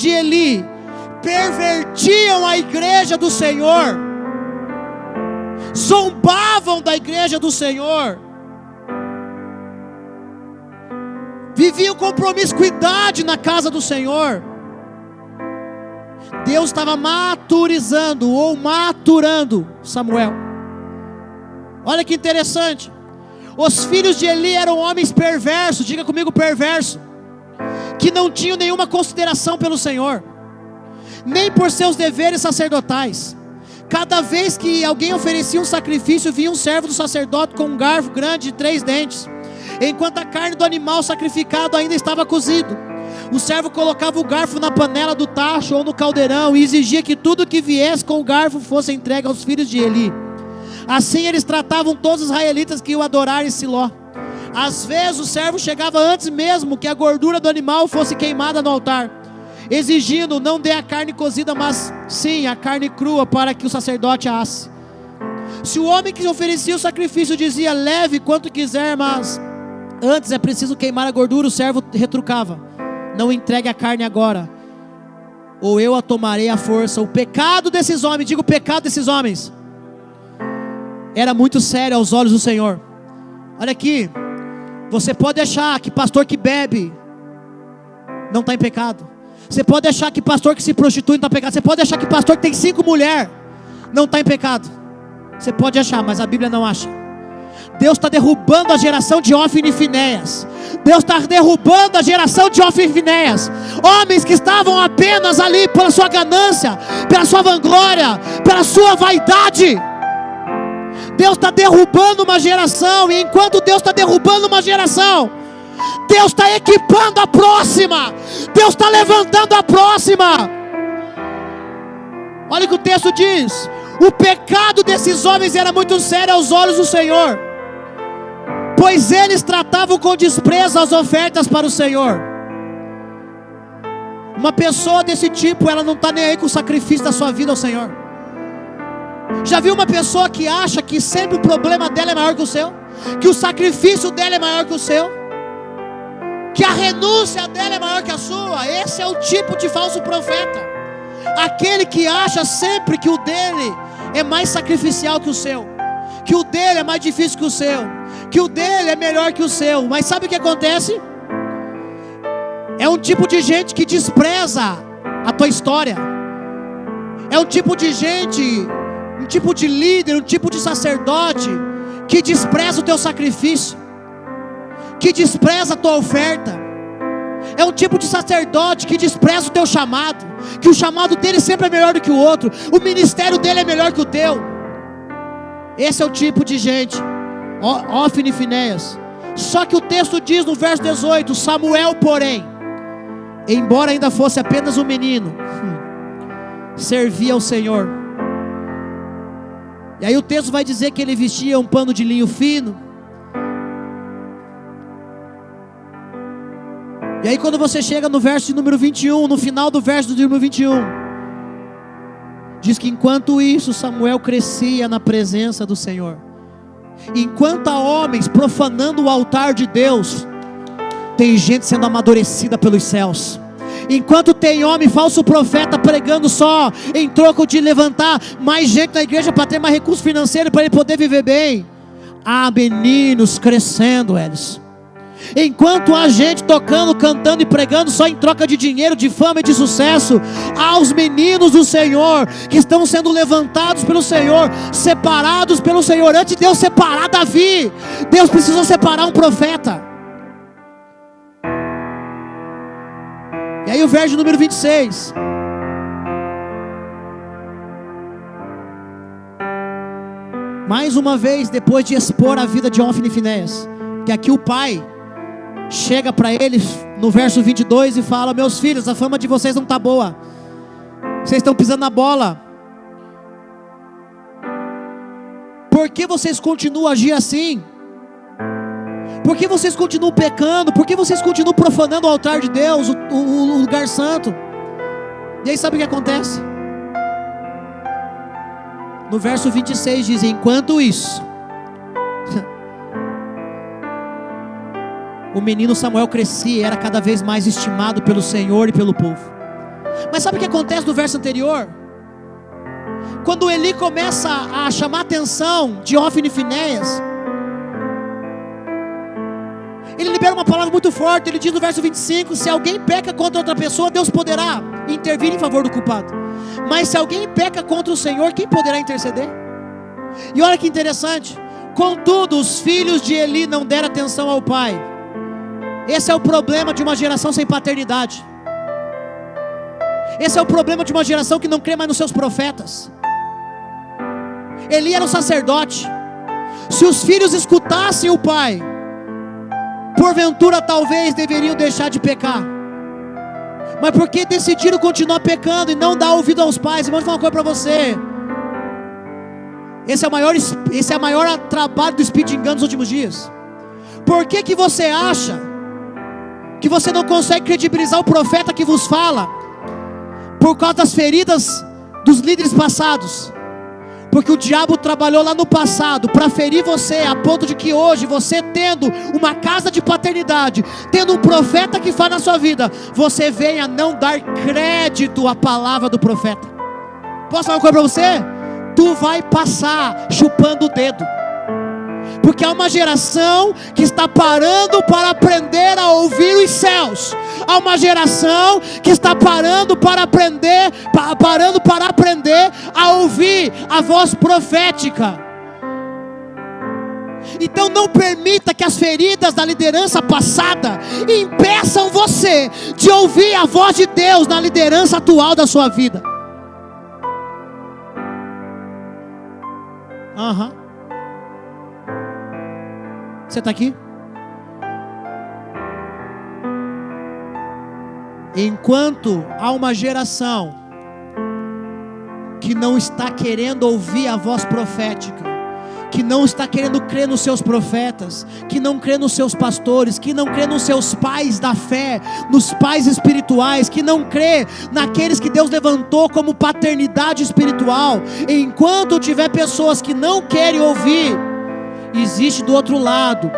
de Eli pervertiam a igreja do Senhor, zombavam da igreja do Senhor, viviam com promiscuidade na casa do Senhor, Deus estava maturizando ou maturando Samuel. Olha que interessante. Os filhos de Eli eram homens perversos, diga comigo, perverso, que não tinham nenhuma consideração pelo Senhor, nem por seus deveres sacerdotais. Cada vez que alguém oferecia um sacrifício, vinha um servo do sacerdote com um garfo grande de 3 dentes, enquanto a carne do animal sacrificado ainda estava cozido. O servo colocava o garfo na panela do tacho ou no caldeirão e exigia que tudo que viesse com o garfo fosse entregue aos filhos de Eli. Assim eles tratavam todos os israelitas que o adoraram em Siló. Às vezes o servo chegava antes mesmo que a gordura do animal fosse queimada no altar, exigindo: não dê a carne cozida, mas sim a carne crua, para que o sacerdote a asse. Se o homem que oferecia o sacrifício dizia: leve quanto quiser, mas antes é preciso queimar a gordura, o servo retrucava: não entregue a carne agora, ou eu a tomarei à força. O pecado desses homens, digo, o pecado desses homens era muito sério aos olhos do Senhor. Olha aqui, você pode achar que pastor que bebe não está em pecado. Você pode achar que pastor que se prostitui não está em pecado. Você pode achar que pastor que tem 5 mulheres não está em pecado. Você pode achar, mas a Bíblia não acha. Deus está derrubando a geração de Ofni e Finéias. Deus está derrubando a geração de Ofni e Finéias. Homens que estavam apenas ali pela sua ganância, pela sua vanglória, pela sua vaidade. Deus está derrubando uma geração. E enquanto Deus está derrubando uma geração, Deus está equipando a próxima. Deus está levantando a próxima. Olha o que o texto diz: o pecado desses homens era muito sério aos olhos do Senhor, pois eles tratavam com desprezo as ofertas para o Senhor. Uma pessoa desse tipo, ela não está nem aí com o sacrifício da sua vida ao Senhor. Já viu uma pessoa que acha que sempre o problema dela é maior que o seu, que o sacrifício dela é maior que o seu, que a renúncia dela é maior que a sua? Esse é o tipo de falso profeta, aquele que acha sempre que o dele é mais sacrificial que o seu, que o dele é mais difícil que o seu, que o dele é melhor que o seu. Mas sabe o que acontece? É um tipo de gente que despreza a tua história. É um tipo de gente, um tipo de líder, um tipo de sacerdote que despreza o teu sacrifício, que despreza a tua oferta. É um tipo de sacerdote que despreza o teu chamado, que o chamado dele sempre é melhor do que o outro, o ministério dele é melhor que o teu. Esse é o tipo de gente, Ofni e Finéias. Só que o texto diz no verso 18: Samuel, porém, embora ainda fosse apenas um menino, servia ao Senhor. E aí o texto vai dizer que ele vestia um pano de linho fino. E aí quando você chega no verso de número 21, no final do verso do número 21, diz que enquanto isso Samuel crescia na presença do Senhor. Enquanto há homens profanando o altar de Deus, tem gente sendo amadurecida pelos céus. Enquanto tem homem falso profeta pregando só em troco de levantar mais gente na igreja para ter mais recurso financeiro para ele poder viver bem, há meninos crescendo, eles. Enquanto há gente tocando, cantando e pregando só em troca de dinheiro, de fama e de sucesso, há os meninos do Senhor que estão sendo levantados pelo Senhor, separados pelo Senhor. Antes de Deus separar Davi, Deus precisou separar um profeta. E aí o verso número 26. Mais uma vez, depois de expor a vida de Ofni e Finéias, que aqui o pai chega para eles no verso 22 e fala: meus filhos, a fama de vocês não está boa, vocês estão pisando na bola. Por que vocês continuam a agir assim? Por que vocês continuam pecando? Por que vocês continuam profanando o altar de Deus, o lugar santo? E aí sabe o que acontece? No verso 26 diz: enquanto isso, o menino Samuel crescia e era cada vez mais estimado pelo Senhor e pelo povo. Mas sabe o que acontece no verso anterior? Quando Eli começa a chamar a atenção de Hófni e Finéias, ele libera uma palavra muito forte. Ele diz no verso 25: se alguém peca contra outra pessoa, Deus poderá intervir em favor do culpado. Mas se alguém peca contra o Senhor, quem poderá interceder? E olha que interessante. Contudo, os filhos de Eli não deram atenção ao pai. Esse é o problema de uma geração sem paternidade. Esse é o problema de uma geração que não crê mais nos seus profetas. Eli era um sacerdote. Se os filhos escutassem o pai, porventura talvez deveriam deixar de pecar. Mas porque decidiram continuar pecando e não dar ouvido aos pais? Irmão, vou falar uma coisa para você. Esse é o maior trabalho do espírito de engano dos últimos dias. Por que você acha que você não consegue credibilizar o profeta que vos fala? Por causa das feridas dos líderes passados. Porque o diabo trabalhou lá no passado para ferir você, a ponto de que hoje, você tendo uma casa de paternidade, tendo um profeta que fala na sua vida, você venha não dar crédito à palavra do profeta. Posso falar uma coisa para você? Tu vai passar chupando o dedo. Porque há uma geração que está parando para aprender a ouvir os céus. Há uma geração que está parando para aprender a ouvir a voz profética. Então não permita que as feridas da liderança passada impeçam você de ouvir a voz de Deus na liderança atual da sua vida. Você está aqui? Enquanto há uma geração que não está querendo ouvir a voz profética, que não está querendo crer nos seus profetas, que não crê nos seus pastores, que não crê nos seus pais da fé, nos pais espirituais, que não crê naqueles que Deus levantou como paternidade espiritual, enquanto tiver pessoas que não querem ouvir, existe do outro lado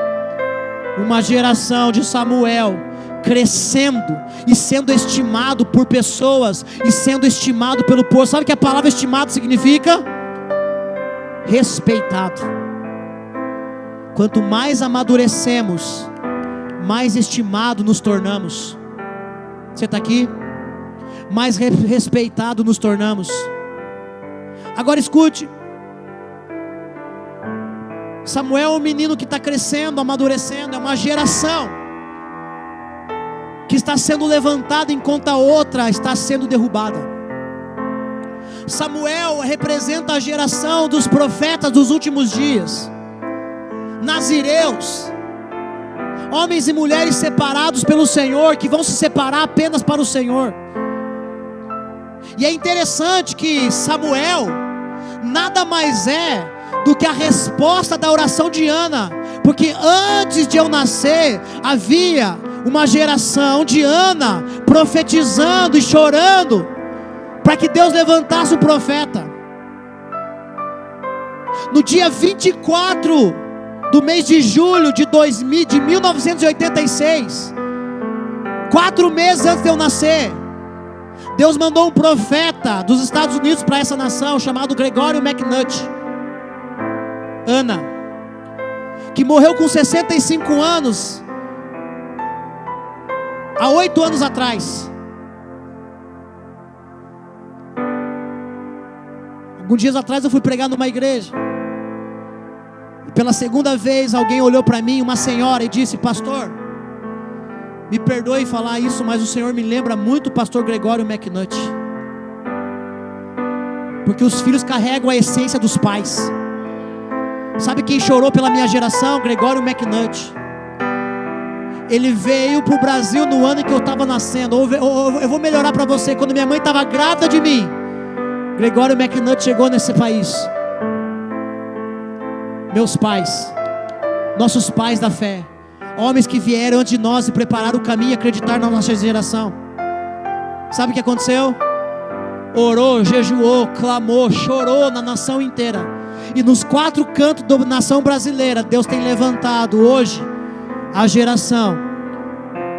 uma geração de Samuel crescendo e sendo estimado por pessoas e sendo estimado pelo povo. Sabe o que a palavra estimado significa? Respeitado. Quanto mais amadurecemos, mais estimado nos tornamos. Você está aqui? Mais respeitado nos tornamos. Agora escute. Samuel é um menino que está crescendo, amadurecendo. É uma geração que está sendo levantada enquanto a outra está sendo derrubada. Samuel representa a geração dos profetas dos últimos dias, nazireus, homens e mulheres separados pelo Senhor, que vão se separar apenas para o Senhor. E é interessante que Samuel nada mais é do que a resposta da oração de Ana, porque antes de eu nascer havia uma geração de Ana profetizando e chorando para que Deus levantasse o profeta. No dia 24 do mês de julho de 1986, 4 meses antes de eu nascer, Deus mandou um profeta dos Estados Unidos para essa nação, chamado Gregório McNutt. Ana, que morreu com 65 anos, há 8 anos atrás. Alguns dias atrás eu fui pregar numa igreja, e pela segunda vez alguém olhou para mim, uma senhora, e disse: pastor, me perdoe falar isso, mas o Senhor me lembra muito o pastor Gregório McNutt, porque os filhos carregam a essência dos pais. Sabe quem chorou pela minha geração? Gregório McNutt. Ele veio para o Brasil no ano em que eu estava nascendo. Eu vou melhorar para você. Quando minha mãe estava grávida de mim, Gregório McNutt chegou nesse país. Meus pais, nossos pais da fé, homens que vieram antes de nós e prepararam o caminho e acreditaram na nossa geração. Sabe o que aconteceu? Orou, jejuou, clamou, chorou na nação inteira. E nos 4 cantos da nação brasileira, Deus tem levantado hoje a geração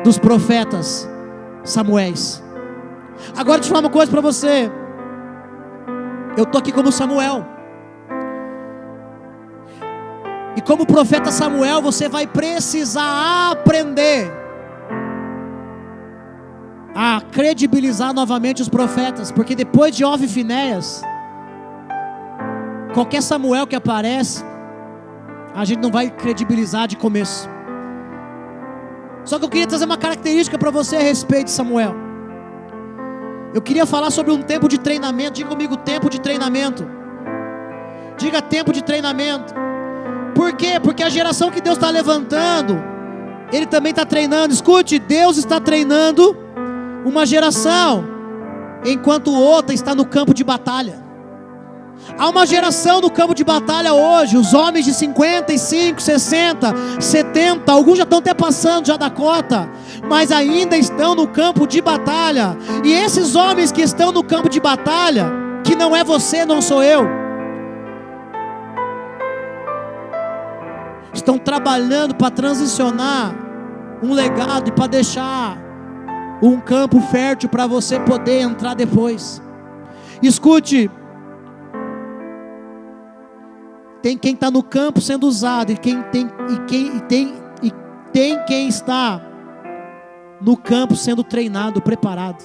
dos profetas Samuéis. Agora deixa eu falar uma coisa para você. Eu estou aqui como Samuel. E como profeta Samuel, você vai precisar aprender a credibilizar novamente os profetas. Porque depois de Ofni e Finéias, qualquer Samuel que aparece, a gente não vai credibilizar de começo. Só que eu queria trazer uma característica para você a respeito de Samuel. Eu queria falar sobre um tempo de treinamento. Diga comigo, tempo de treinamento. Diga, tempo de treinamento. Por quê? Porque a geração que Deus está levantando, Ele também está treinando. Escute, Deus está treinando uma geração, enquanto outra está no campo de batalha. Há uma geração no campo de batalha hoje. Os homens de 55, 60, 70, alguns já estão até passando já da cota, mas ainda estão no campo de batalha. E esses homens que estão no campo de batalha, que não é você, não sou eu, estão trabalhando para transicionar um legado e para deixar um campo fértil para você poder entrar depois. Escute, tem quem está no campo sendo usado, e tem quem está no campo sendo treinado, preparado.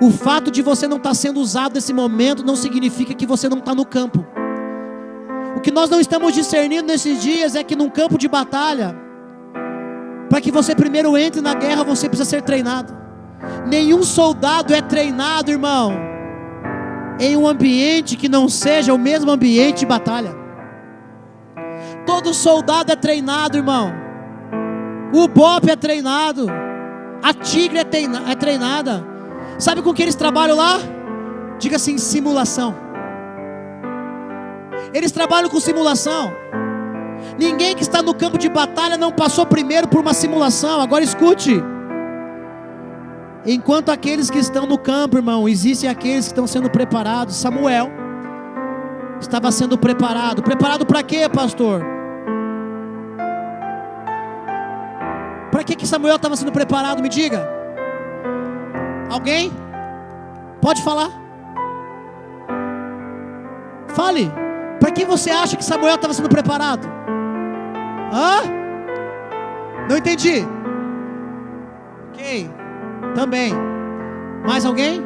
O fato de você não estar sendo usado nesse momento não significa que você não está no campo. O que nós não estamos discernindo nesses dias é que num campo de batalha, para que você primeiro entre na guerra, você precisa ser treinado. Nenhum soldado é treinado, irmão, em um ambiente que não seja o mesmo ambiente de batalha. Todo soldado é treinado, irmão. O BOP é treinado, a Tigre é treinada. Sabe com que eles trabalham lá? Diga assim, simulação. Eles trabalham com simulação. Ninguém que está no campo de batalha não passou primeiro por uma simulação. Agora escute, enquanto aqueles que estão no campo, irmão, existem aqueles que estão sendo preparados. Samuel estava sendo preparado. Preparado para quê, pastor? Para que Samuel estava sendo preparado? Me diga. Alguém? Pode falar? Fale. Para que você acha que Samuel estava sendo preparado? Hã? Não entendi. Ok. Também. Mais alguém?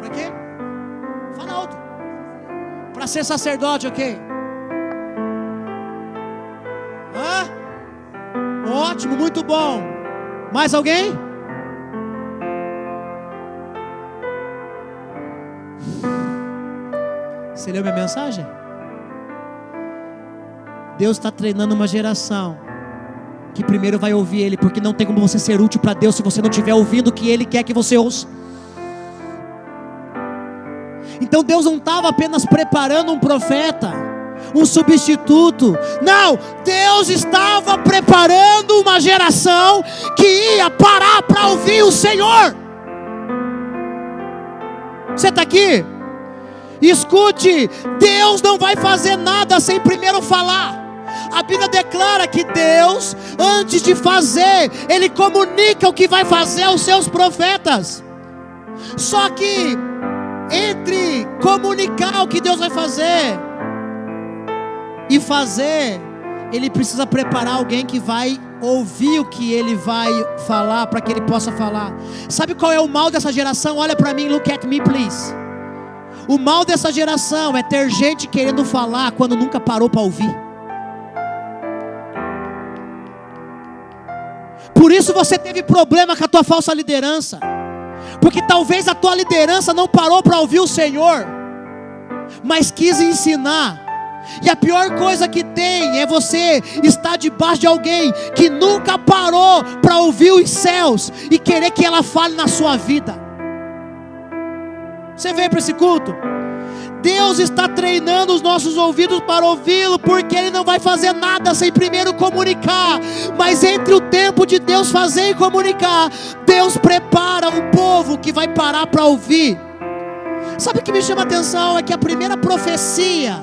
Para quê? Fala outro. Para ser sacerdote, ok. Hã? Ótimo, muito bom. Mais alguém? Você leu minha mensagem? Deus está treinando uma geração que primeiro vai ouvir Ele, porque não tem como você ser útil para Deus se você não estiver ouvindo o que Ele quer que você ouça. Então Deus não estava apenas preparando um profeta, um substituto. Não, Deus estava preparando uma geração que ia parar para ouvir o Senhor. Você está aqui? Escute, Deus não vai fazer nada sem primeiro falar. A Bíblia declara que Deus, antes de fazer, Ele comunica o que vai fazer aos seus profetas. Só que entre comunicar o que Deus vai fazer e fazer, Ele precisa preparar alguém que vai ouvir o que Ele vai falar, para que Ele possa falar. Sabe qual é o mal dessa geração? Olha para mim, look at me please. O mal dessa geração é ter gente querendo falar quando nunca parou para ouvir. Por isso você teve problema com a tua falsa liderança, porque talvez a tua liderança não parou para ouvir o Senhor, mas quis ensinar. E a pior coisa que tem é você estar debaixo de alguém que nunca parou para ouvir os céus e querer que ela fale na sua vida. Você veio para esse culto? Deus está treinando os nossos ouvidos para ouvi-lo, porque Ele não vai fazer nada sem primeiro comunicar. Mas entre o tempo de Deus fazer e comunicar, Deus prepara um povo que vai parar para ouvir. Sabe o que me chama a atenção? É que a primeira profecia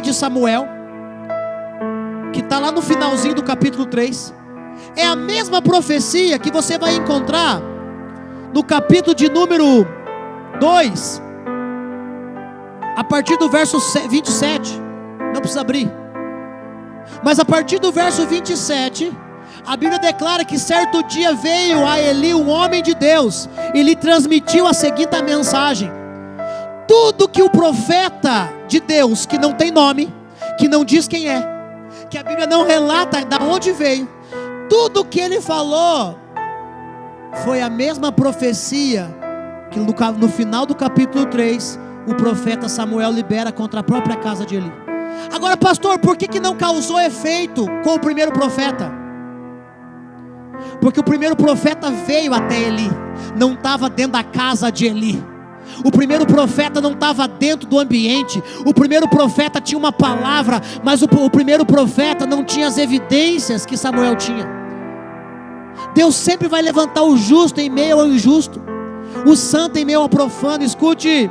de Samuel, que está lá no finalzinho do capítulo 3, É a mesma profecia que você vai encontrar no capítulo de número 2, a partir do verso 27. Não precisa abrir. Mas a partir do verso 27, a Bíblia declara que certo dia veio a Eli um homem de Deus e lhe transmitiu a seguinte mensagem: tudo que o profeta de Deus, que não tem nome, que não diz quem é, que a Bíblia não relata de onde veio, tudo que ele falou foi a mesma profecia que no final do capítulo 3 o profeta Samuel libera contra a própria casa de Eli. Agora, pastor, por que não causou efeito com o primeiro profeta? Porque o primeiro profeta veio até Eli, não estava dentro da casa de Eli. O primeiro profeta não estava dentro do ambiente. O primeiro profeta tinha uma palavra, mas o primeiro profeta não tinha as evidências que Samuel tinha. Deus sempre vai levantar o justo em meio ao injusto, o santo em meio ao profano. Escute,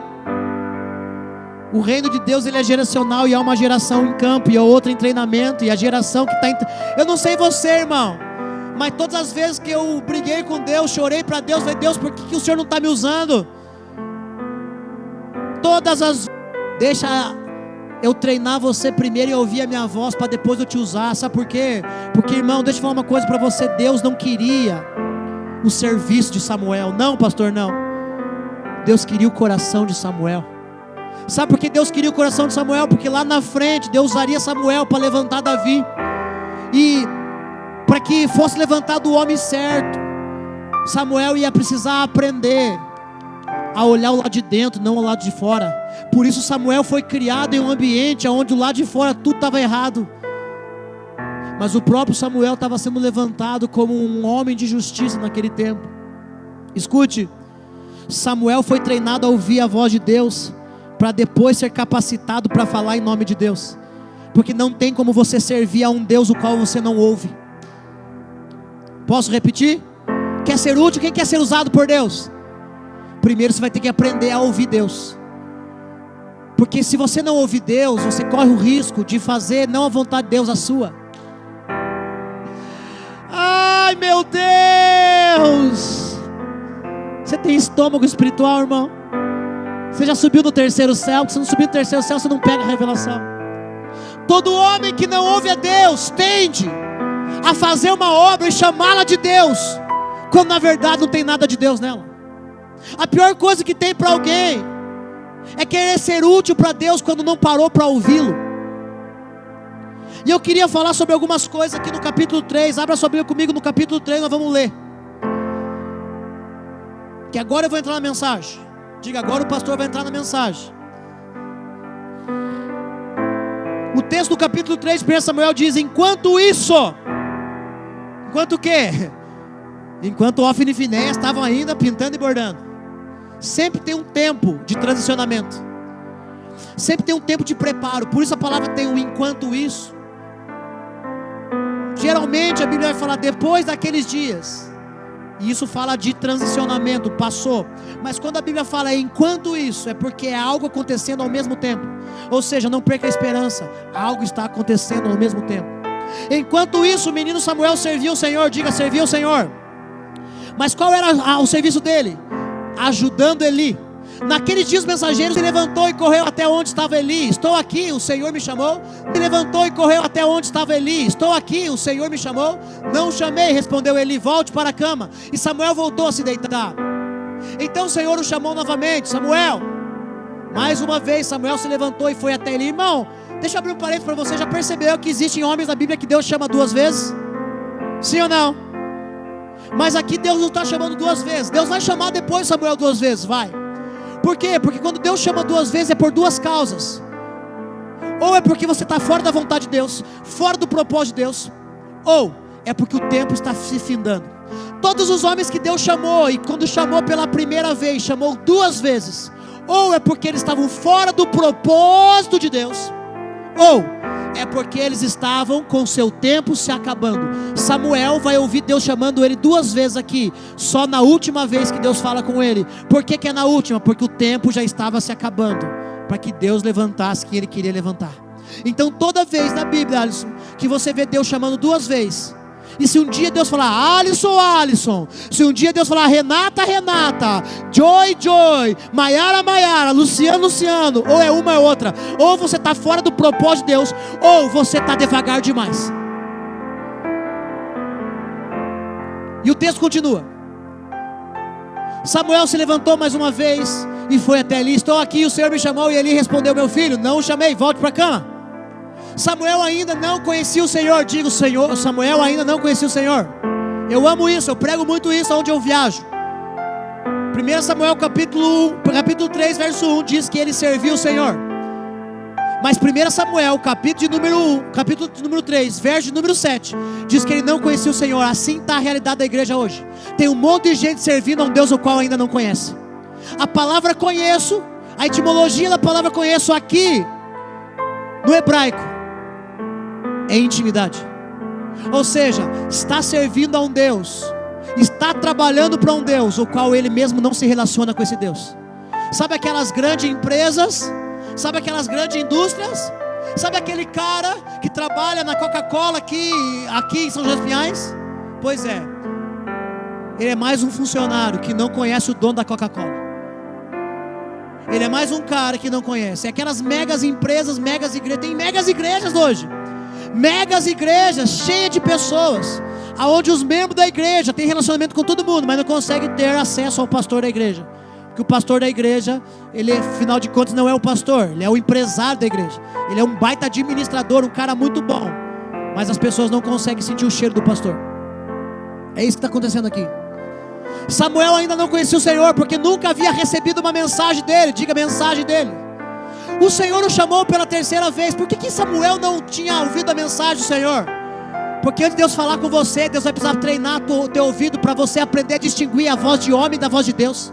o reino de Deus, ele é geracional, e há uma geração em campo e a outra em treinamento, e a geração que está eu não sei você, irmão, mas todas as vezes que eu briguei com Deus, chorei para Deus, falei: Deus, por que o Senhor não está me usando? Todas as deixa eu treinar você primeiro e ouvir a minha voz, para depois eu te usar. Sabe por quê? Porque, irmão, deixa eu falar uma coisa para você: Deus não queria o serviço de Samuel. Não, pastor, não. Deus queria o coração de Samuel. Sabe por que Deus queria o coração de Samuel? Porque lá na frente Deus usaria Samuel para levantar Davi, e para que fosse levantado o homem certo, Samuel ia precisar aprender a olhar o lado de dentro, não o lado de fora. Por isso Samuel foi criado em um ambiente onde o lado de fora tudo estava errado, mas o próprio Samuel estava sendo levantado como um homem de justiça naquele tempo. Escute, Samuel foi treinado a ouvir a voz de Deus, para depois ser capacitado para falar em nome de Deus. Porque não tem como você servir a um Deus o qual você não ouve. Posso repetir? Quer ser útil? Quem quer ser usado por Deus? Primeiro você vai ter que aprender a ouvir Deus. Porque se você não ouvir Deus, você corre o risco de fazer não a vontade de Deus, a sua. Ai, meu Deus! Você tem estômago espiritual, irmão? Você já subiu no terceiro céu? Se você não subir no terceiro céu, você não pega a revelação. Todo homem que não ouve a Deus tende a fazer uma obra e chamá-la de Deus, quando na verdade não tem nada de Deus nela. A pior coisa que tem para alguém é querer ser útil para Deus quando não parou para ouvi-lo. E eu queria falar sobre algumas coisas aqui no capítulo 3. Abra sua Bíblia comigo no capítulo 3, nós vamos ler. Que agora eu vou entrar na mensagem. Diga, agora o pastor vai entrar na mensagem. O texto do capítulo 3 de 1 Samuel diz: enquanto isso, enquanto o quê? Enquanto Ofni e Finéias estavam ainda pintando e bordando. Sempre tem um tempo de transicionamento, sempre tem um tempo de preparo. Por isso a palavra tem um enquanto isso. Geralmente a Bíblia vai falar depois daqueles dias, e isso fala de transicionamento, passou. Mas quando a Bíblia fala enquanto isso, é porque é algo acontecendo ao mesmo tempo. Ou seja, não perca a esperança, algo está acontecendo ao mesmo tempo. Enquanto isso, o menino Samuel servia o Senhor. Diga, servia o Senhor. Mas qual era o serviço dele? Ajudando Eli. Naqueles dias, mensageiros se levantou e correu até onde estava Eli. Estou aqui, o Senhor me chamou. Se levantou e correu até onde estava Eli. Estou aqui, o Senhor me chamou. Não o chamei, respondeu Eli, volte para a cama. E Samuel voltou a se deitar. Então o Senhor o chamou novamente: Samuel. Mais uma vez Samuel se levantou e foi até Eli. Irmão, deixa eu abrir um parênteses para você. Já percebeu que existem homens na Bíblia que Deus chama duas vezes? Sim ou não? Mas aqui Deus não está chamando duas vezes. Deus vai chamar depois Samuel duas vezes, vai. Por quê? Porque quando Deus chama duas vezes é por duas causas. Ou é porque você está fora da vontade de Deus, fora do propósito de Deus, ou é porque o tempo está se findando. Todos os homens que Deus chamou, e quando chamou pela primeira vez, chamou duas vezes, ou é porque eles estavam fora do propósito de Deus, ou é porque eles estavam com seu tempo se acabando. Samuel vai ouvir Deus chamando ele duas vezes aqui, só na última vez que Deus fala com ele. Por que que é na última? Porque o tempo já estava se acabando, para que Deus levantasse quem ele queria levantar. Então toda vez na Bíblia, Alisson, que você vê Deus chamando duas vezes, E se um dia Deus falar Alisson, Alisson, se um dia Deus falar Renata, Renata, Joy, Joy, Maiara, Maiara, Luciano, Luciano, ou é uma ou outra, ou você está fora do propósito de Deus, ou você está devagar demais. E o texto continua. Samuel se levantou mais uma vez e foi até Eli. Estou aqui, o Senhor me chamou. E Eli respondeu: meu filho, não o chamei, volte para a cama. Samuel ainda não conhecia o Senhor. Digo, Senhor, Samuel ainda não conhecia o Senhor. Eu amo isso, eu prego muito isso onde eu viajo. 1 Samuel capítulo 3 verso 1 diz que ele serviu o Senhor. Mas 1 Samuel capítulo de número 3 verso de número 7 diz que ele não conhecia o Senhor. Assim está a realidade da igreja hoje. Tem um monte de gente servindo a um Deus o qual ainda não conhece. A palavra conheço, a etimologia da palavra conheço aqui no hebraico é intimidade. Ou seja, está servindo a um Deus, está trabalhando para um Deus o qual ele mesmo não se relaciona com esse Deus. Sabe aquelas grandes empresas? Sabe aquelas grandes indústrias? Sabe aquele cara que trabalha na Coca-Cola aqui em São José dos Pinhais? Pois é, ele é mais um funcionário que não conhece o dono da Coca-Cola. Ele é mais um cara que não conhece. É aquelas megas empresas, megas igrejas. Tem megas igrejas hoje. Megas igrejas cheias de pessoas, aonde os membros da igreja têm relacionamento com todo mundo, mas não conseguem ter acesso ao pastor da igreja. Porque o pastor da igreja, ele afinal de contas não é o pastor, ele é o empresário da igreja. Ele é um baita administrador, um cara muito bom. Mas as pessoas não conseguem sentir o cheiro do pastor. É isso que está acontecendo aqui. Samuel ainda não conhecia o Senhor, porque nunca havia recebido uma mensagem dele. Diga, mensagem dele. O Senhor o chamou pela terceira vez. Por que Samuel não tinha ouvido a mensagem do Senhor? Porque antes de Deus falar com você, Deus vai precisar treinar o teu ouvido para você aprender a distinguir a voz de homem da voz de Deus.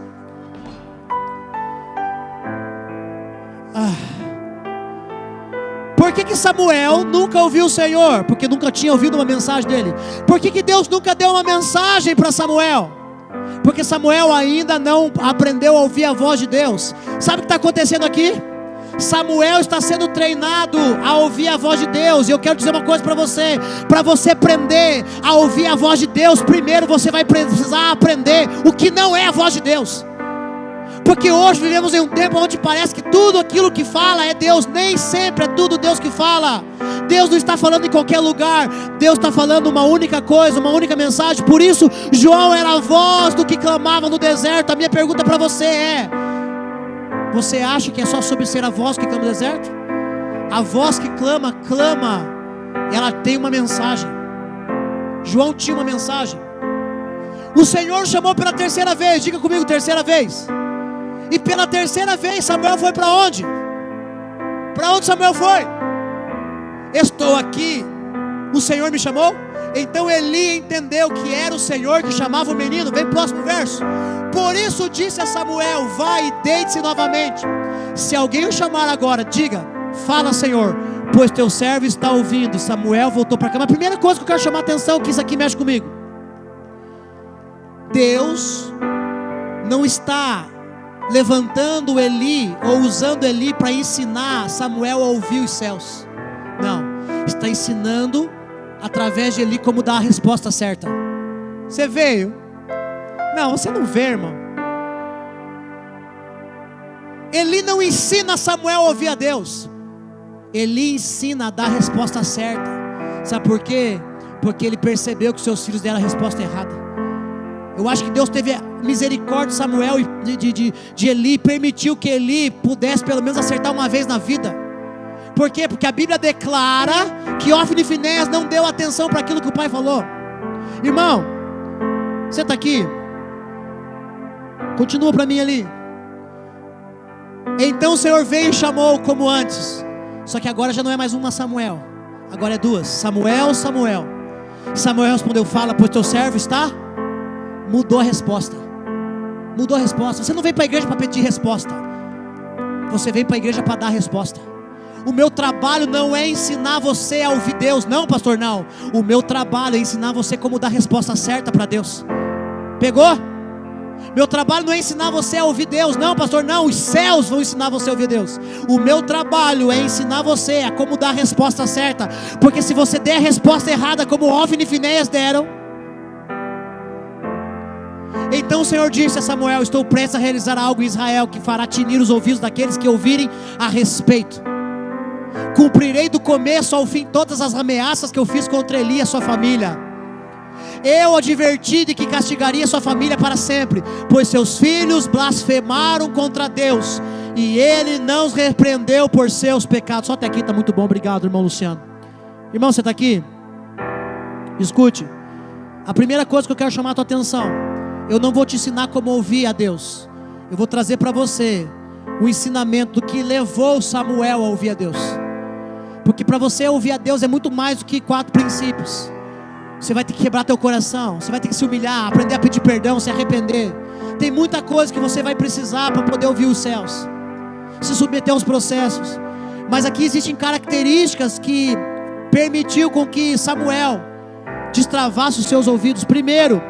Por que Samuel nunca ouviu o Senhor? Porque nunca tinha ouvido uma mensagem dele. Por que Deus nunca deu uma mensagem para Samuel? Porque Samuel ainda não aprendeu a ouvir a voz de Deus. Sabe o que está acontecendo aqui? Samuel está sendo treinado a ouvir a voz de Deus. E eu quero dizer uma coisa para você. Para você aprender a ouvir a voz de Deus, primeiro você vai precisar aprender o que não é a voz de Deus. Porque hoje vivemos em um tempo onde parece que tudo aquilo que fala é Deus. Nem sempre é tudo Deus que fala. Deus não está falando em qualquer lugar. Deus está falando uma única coisa, uma única mensagem. Por isso João era a voz do que clamava no deserto. A minha pergunta para você é: você acha que é só sobre ser a voz que clama no deserto? A voz que clama, ela tem uma mensagem. João tinha uma mensagem. O Senhor chamou pela terceira vez. Diga comigo, terceira vez. E pela terceira vez Samuel foi para onde? Para onde Samuel foi? Estou aqui, o Senhor me chamou. Então Eli entendeu que era o Senhor que chamava o menino. Vem próximo verso. Por isso disse a Samuel: vai e deite-se novamente. Se alguém o chamar agora, diga: fala, Senhor, pois teu servo está ouvindo. Samuel voltou para cá. Mas a primeira coisa que eu quero chamar a atenção, que isso aqui mexe comigo: Deus não está levantando Eli ou usando Eli para ensinar Samuel a ouvir os céus. Não, está ensinando através de Eli como dar a resposta certa. Você veio? Não, você não vê, irmão. Eli não ensina Samuel a ouvir a Deus. Eli ensina a dar a resposta certa. Sabe por quê? Porque ele percebeu que seus filhos deram a resposta errada. Eu acho que Deus teve misericórdia de Samuel e de Eli, permitiu que Eli pudesse pelo menos acertar uma vez na vida. Por quê? Porque a Bíblia declara que Ofni e Finéias não deu atenção para aquilo que o pai falou. Irmão, você está aqui? Continua para mim ali. Então o Senhor veio e chamou como antes. Só que agora já não é mais uma Samuel, agora é duas. Samuel. Samuel respondeu: fala, pois teu servo está. Mudou a resposta. Mudou a resposta. Você não vem para a igreja para pedir resposta. Você vem para a igreja para dar resposta. O meu trabalho não é ensinar você a ouvir Deus. Não, pastor, não. O meu trabalho é ensinar você como dar a resposta certa para Deus. Pegou? Meu trabalho não é ensinar você a ouvir Deus. Não, pastor, não, os céus vão ensinar você a ouvir Deus. O meu trabalho é ensinar você a como dar a resposta certa. Porque se você der a resposta errada, como Ofni e Finéias deram, então o Senhor disse a Samuel: estou prestes a realizar algo em Israel que fará tinir os ouvidos daqueles que ouvirem a respeito. Cumprirei do começo ao fim todas as ameaças que eu fiz contra Eli e a sua família. Eu adverti de que castigaria sua família para sempre, pois seus filhos blasfemaram contra Deus, e Ele não os repreendeu por seus pecados. Só até aqui está muito bom, obrigado, irmão Luciano. Irmão, você está aqui? Escute, a primeira coisa que eu quero chamar a tua atenção: eu não vou te ensinar como ouvir a Deus, eu vou trazer para você o ensinamento do que levou Samuel a ouvir a Deus. Porque para você ouvir a Deus é muito mais do que 4 princípios. Você vai ter que quebrar teu coração, você vai ter que se humilhar, aprender a pedir perdão, se arrepender. Tem muita coisa que você vai precisar para poder ouvir os céus, se submeter aos processos. Mas aqui existem características que permitiu com que Samuel destravasse os seus ouvidos. Primeiro,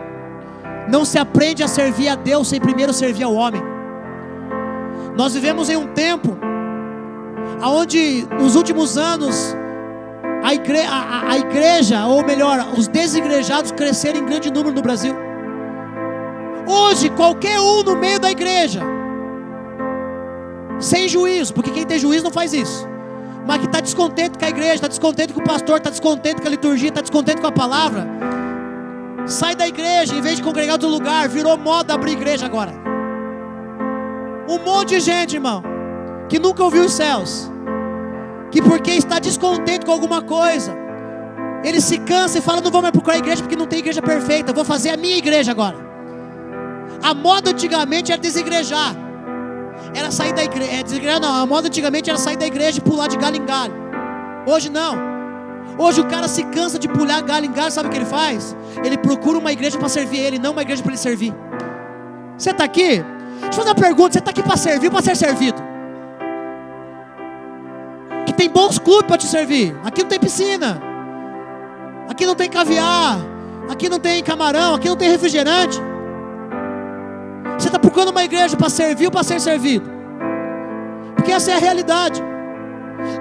não se aprende a servir a Deus sem primeiro servir ao homem. Nós vivemos em um tempo onde nos últimos anos a igreja, ou melhor, os desigrejados cresceram em grande número no Brasil. Hoje qualquer um no meio da igreja, sem juízo, porque quem tem juízo não faz isso, mas que está descontente com a igreja, está descontente com o pastor, está descontente com a liturgia, está descontente com a palavra, sai da igreja, em vez de congregar em outro lugar. Virou moda abrir igreja agora. Um monte de gente, irmão, que nunca ouviu os céus, que porque está descontente com alguma coisa, ele se cansa e fala: não vou mais procurar igreja porque não tem igreja perfeita, vou fazer a minha igreja agora. A moda antigamente era desigrejar, era sair da igreja, desigrejar não, a moda antigamente era sair da igreja e pular de galho em galho. Hoje não. Hoje o cara se cansa de pular galho em galho. Sabe o que ele faz? Ele procura uma igreja para servir ele, não uma igreja para ele servir. Você está aqui? Deixa eu fazer uma pergunta: você está aqui para servir ou para ser servido? Que tem bons clubes para te servir. Aqui não tem piscina, aqui não tem caviar, aqui não tem camarão, aqui não tem refrigerante. Você está procurando uma igreja para servir ou para ser servido? Porque essa é a realidade.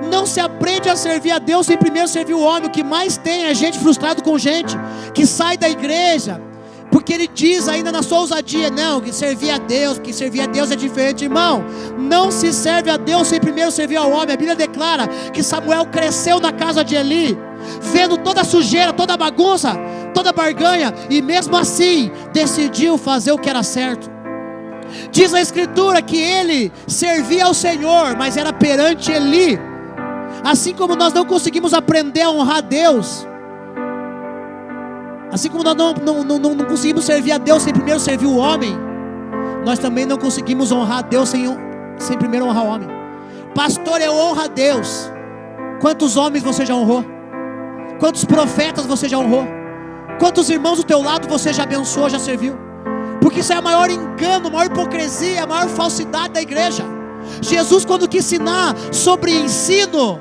Não se aprende a servir a Deus sem primeiro servir o homem. O que mais tem é gente frustrado com gente que sai da igreja porque ele diz ainda na sua ousadia: não, que servir a Deus é diferente. Irmão, não se serve a Deus sem primeiro servir ao homem. A Bíblia declara que Samuel cresceu na casa de Eli, vendo toda a sujeira, toda a bagunça, toda a barganha, e mesmo assim decidiu fazer o que era certo. Diz a Escritura que ele servia ao Senhor, mas era perante Eli. Assim como nós não conseguimos aprender a honrar Deus, assim como nós não conseguimos servir a Deus sem primeiro servir o homem, nós também não conseguimos honrar a Deus sem primeiro honrar o homem. Pastor, eu honro a Deus. Quantos homens você já honrou? Quantos profetas você já honrou? Quantos irmãos do teu lado você já abençoou, já serviu? Porque isso é o maior engano, a maior hipocrisia, a maior falsidade da igreja. Jesus, quando quis ensinar sobre ensino,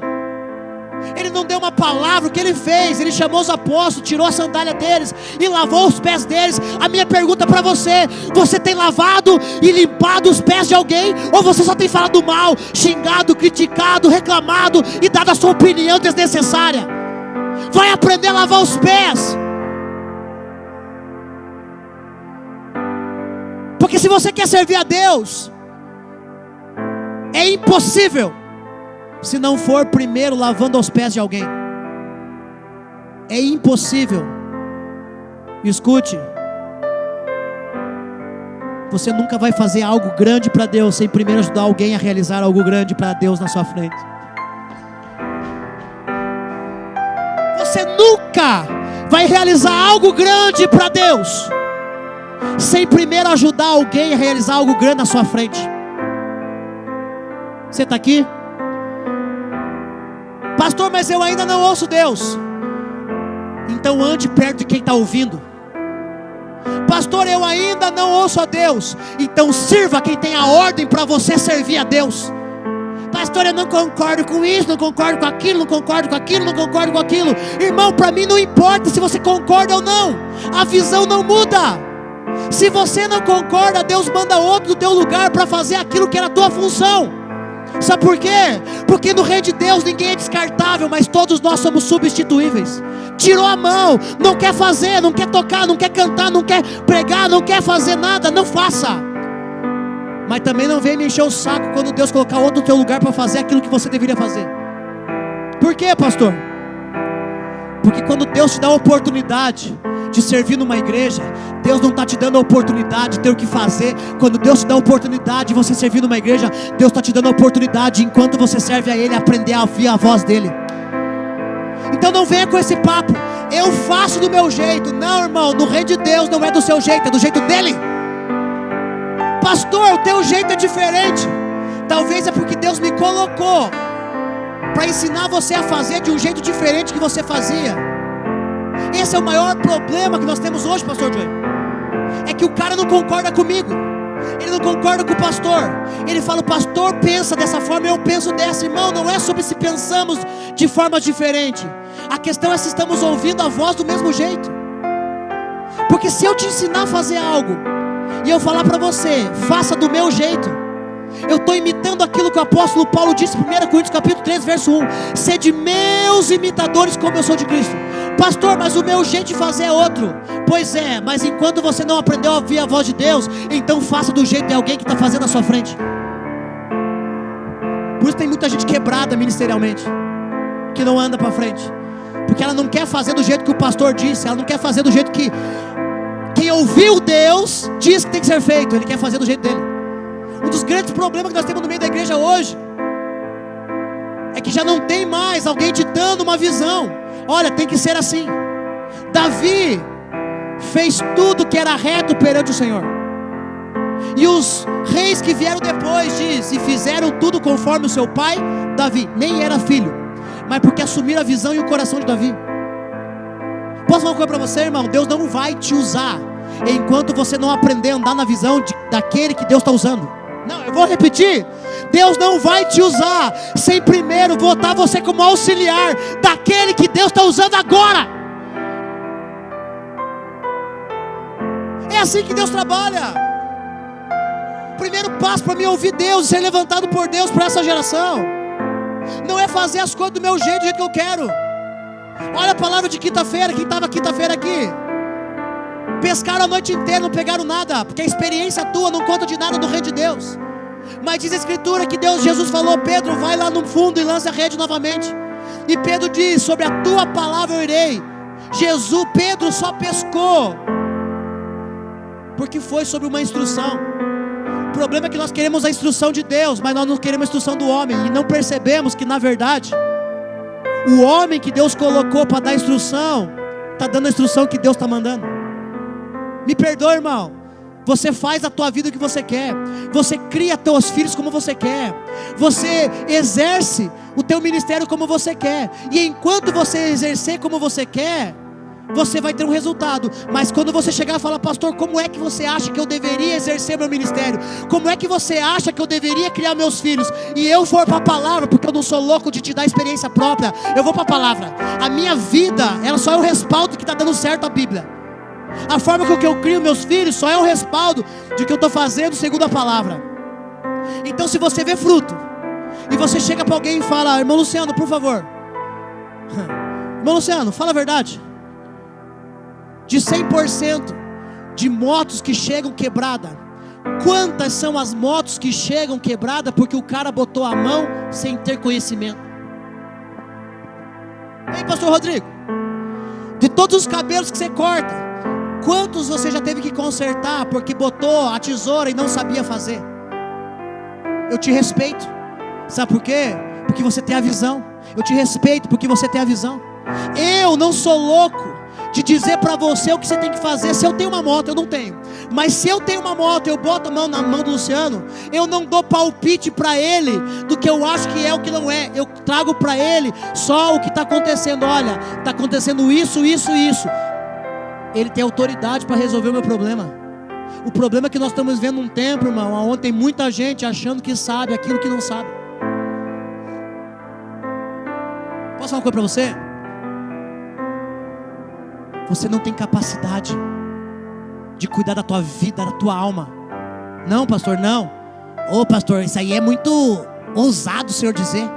ele não deu uma palavra. O que ele fez? Ele chamou os apóstolos, tirou a sandália deles e lavou os pés deles. A minha pergunta para você: você tem lavado e limpado os pés de alguém? Ou você só tem falado mal, xingado, criticado, reclamado e dado a sua opinião desnecessária? Vai aprender a lavar os pés. Porque se você quer servir a Deus, é impossível se não for primeiro lavando os pés de alguém. É impossível. Escute, você nunca vai fazer algo grande para Deus sem primeiro ajudar alguém a realizar algo grande para Deus na sua frente. Você nunca vai realizar algo grande para Deus sem primeiro ajudar alguém a realizar algo grande na sua frente. Você está aqui? Pastor, mas eu ainda não ouço Deus. Então ande perto de quem está ouvindo. Pastor, eu ainda não ouço a Deus. Então sirva quem tem a ordem para você servir a Deus. Pastor, eu não concordo com isso, não concordo com aquilo, não concordo com aquilo, não concordo com aquilo. Irmão, para mim não importa se você concorda ou não. A visão não muda. Se você não concorda, Deus manda outro do teu lugar para fazer aquilo que era a tua função. Sabe por quê? Porque no reino de Deus ninguém é descartável, mas todos nós somos substituíveis. Tirou a mão, não quer fazer, não quer tocar, não quer cantar, não quer pregar, não quer fazer nada, não faça. Mas também não venha me encher o saco quando Deus colocar outro no teu lugar para fazer aquilo que você deveria fazer. Por quê, pastor? Porque quando Deus te dá a oportunidade de servir numa igreja, Deus não está te dando a oportunidade de ter o que fazer. Quando Deus te dá a oportunidade de você servir numa igreja, Deus está te dando a oportunidade, enquanto você serve a Ele, aprender a ouvir a voz dEle. Então não venha com esse papo, eu faço do meu jeito. Não, irmão, no reino de Deus não é do seu jeito, é do jeito dEle. Pastor, o teu jeito é diferente. Talvez é porque Deus me colocou para ensinar você a fazer de um jeito diferente que você fazia. Esse é o maior problema que nós temos hoje, pastor Joey. É que o cara não concorda comigo, ele não concorda com o pastor. Ele fala, o pastor pensa dessa forma, eu penso dessa. Irmão, não é sobre se pensamos de forma diferente. A questão é se estamos ouvindo a voz do mesmo jeito. Porque se eu te ensinar a fazer algo e eu falar para você, faça do meu jeito, eu estou imitando aquilo que o apóstolo Paulo disse em 1 Coríntios capítulo 3, verso 1. Sede meus imitadores como eu sou de Cristo. Pastor, mas o meu jeito de fazer é outro. Pois é, mas enquanto você não aprendeu a ouvir a voz de Deus, então faça do jeito de alguém que está fazendo à sua frente. Por isso tem muita gente quebrada ministerialmente, que não anda para frente, porque ela não quer fazer do jeito que o pastor disse. Ela não quer fazer do jeito que quem ouviu Deus diz que tem que ser feito. Ele quer fazer do jeito dele. Um dos grandes problemas que nós temos no meio da igreja hoje é que já não tem mais alguém te dando uma visão. Olha, tem que ser assim. Davi fez tudo que era reto perante o Senhor, e os reis que vieram depois e fizeram tudo conforme o seu pai Davi. Nem era filho, mas porque assumiram a visão e o coração de Davi. Posso falar uma coisa para você, irmão? Deus não vai te usar enquanto você não aprender a andar na visão daquele que Deus está usando. Não, eu vou repetir. Deus não vai te usar sem primeiro botar você como auxiliar daquele que Deus está usando agora. É assim que Deus trabalha. O primeiro passo para mim ouvir Deus e ser levantado por Deus para essa geração não é fazer as coisas do meu jeito, do jeito que eu quero. Olha a palavra de quinta-feira. Quem estava quinta-feira aqui? Pescaram a noite inteira, não pegaram nada, porque a experiência tua não conta de nada no reino de Deus. Mas diz a escritura que Jesus falou, Pedro, vai lá no fundo e lança a rede novamente. E Pedro diz, sobre a tua palavra eu irei. Pedro só pescou porque foi sobre uma instrução. O problema é que nós queremos a instrução de Deus, mas nós não queremos a instrução do homem, e não percebemos que na verdade o homem que Deus colocou para dar instrução está dando a instrução que Deus está mandando. Me perdoa, irmão. Você faz a tua vida o que você quer. Você cria teus filhos como você quer. Você exerce o teu ministério como você quer. E enquanto você exercer como você quer, você vai ter um resultado. Mas quando você chegar e falar, pastor, como é que você acha que eu deveria exercer meu ministério? Como é que você acha que eu deveria criar meus filhos? E eu for para a palavra, porque eu não sou louco de te dar experiência própria. Eu vou para a palavra. A minha vida, ela só é o respaldo que está dando certo a Bíblia. A forma com que eu crio meus filhos só é um respaldo de que eu estou fazendo segundo a palavra. Então se você vê fruto, e você chega para alguém e fala, irmão Luciano, por favor, irmão Luciano, fala a verdade. De 100% de motos que chegam quebrada, quantas são as motos que chegam quebrada porque o cara botou a mão sem ter conhecimento? Ei, pastor Rodrigo, de todos os cabelos que você corta, quantos você já teve que consertar porque botou a tesoura e não sabia fazer? Eu te respeito. Sabe por quê? Porque você tem a visão. Eu te respeito porque você tem a visão. Eu não sou louco de dizer para você o que você tem que fazer. Se eu tenho uma moto, eu não tenho, mas se eu tenho uma moto, eu boto a mão na mão do Luciano. Eu não dou palpite para ele do que eu acho que é o que não é. Eu trago para ele só o que está acontecendo. Olha, está acontecendo isso, isso e isso. Ele tem autoridade para resolver o meu problema. O problema é que nós estamos vendo um tempo, irmão, onde tem muita gente achando que sabe aquilo que não sabe. Posso falar uma coisa para você? Você não tem capacidade de cuidar da tua vida, da tua alma. Não, pastor, não. Ô pastor, isso aí é muito ousado o senhor dizer.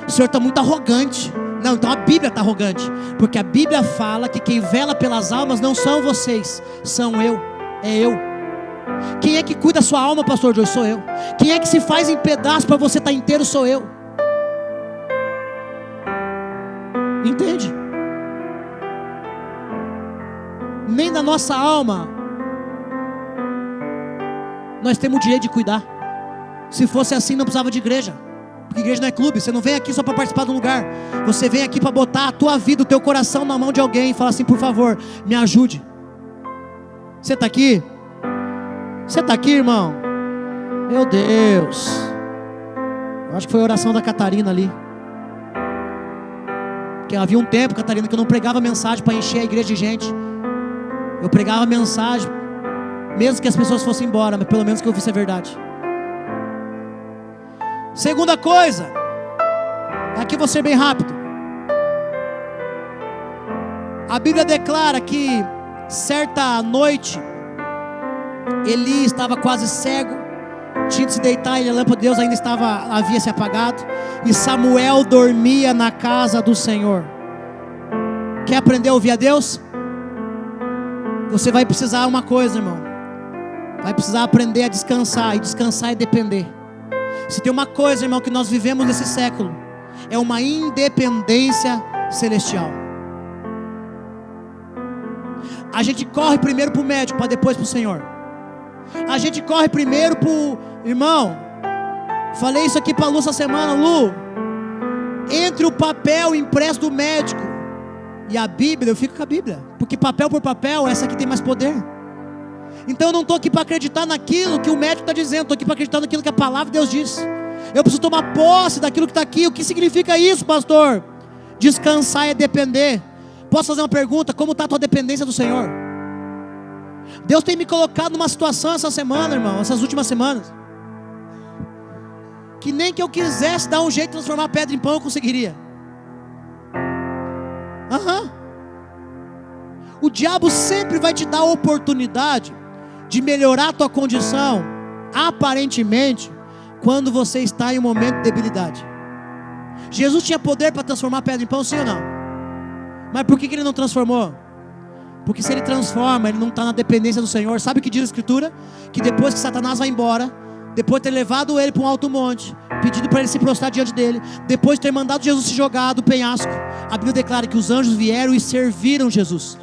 O senhor está muito arrogante. Não, então a Bíblia está arrogante. Porque a Bíblia fala que quem vela pelas almas não são vocês, são eu, é eu. Quem é que cuida da sua alma, pastor Joe? Sou eu. Quem é que se faz em pedaços para você estar inteiro? Sou eu. Entende? Nem da nossa alma nós temos o direito de cuidar. Se fosse assim, não precisava de igreja. Porque igreja não é clube. Você não vem aqui só para participar de um lugar. Você vem aqui para botar a tua vida, o teu coração na mão de alguém e falar assim: por favor, me ajude. Você está aqui? Você está aqui, irmão? Meu Deus. Eu acho que foi a oração da Catarina ali. Que havia um tempo, Catarina, que eu não pregava mensagem para encher a igreja de gente. Eu pregava mensagem, mesmo que as pessoas fossem embora, mas pelo menos que eu visse a verdade. Segunda coisa, aqui vou ser bem rápido. A Bíblia declara que certa noite Eli estava quase cego, tinha de se deitar e a lâmpada de Deus ainda havia se apagado, e Samuel dormia na casa do Senhor. Quer aprender a ouvir a Deus? Você vai precisar uma coisa, irmão. Vai precisar aprender a descansar. E descansar é depender. Se tem uma coisa, irmão, que nós vivemos nesse século, é uma independência celestial. A gente corre primeiro para o médico, para depois para o Senhor. A gente corre primeiro para o... Irmão, falei isso aqui para a Lu essa semana. Lu, entre o papel impresso do médico e a Bíblia, eu fico com a Bíblia. Porque papel por papel, essa aqui tem mais poder. Então eu não estou aqui para acreditar naquilo que o médico está dizendo. Estou aqui para acreditar naquilo que a palavra de Deus diz. Eu preciso tomar posse daquilo que está aqui. O que significa isso, pastor? Descansar é depender. Posso fazer uma pergunta? Como está a tua dependência do Senhor? Deus tem me colocado numa situação essa semana, irmão, essas últimas semanas, que nem que eu quisesse dar um jeito de transformar pedra em pão eu conseguiria. O diabo sempre vai te dar a oportunidade de melhorar a tua condição, aparentemente, quando você está em um momento de debilidade. Jesus tinha poder para transformar pedra em pão, sim ou não? Mas por que ele não transformou? Porque se ele transforma, ele não está na dependência do Senhor. Sabe o que diz a Escritura? Que depois que Satanás vai embora, depois de ter levado ele para um alto monte, pedido para ele se prostrar diante dele, depois de ter mandado Jesus se jogar do penhasco, a Bíblia declara que os anjos vieram e serviram Jesus.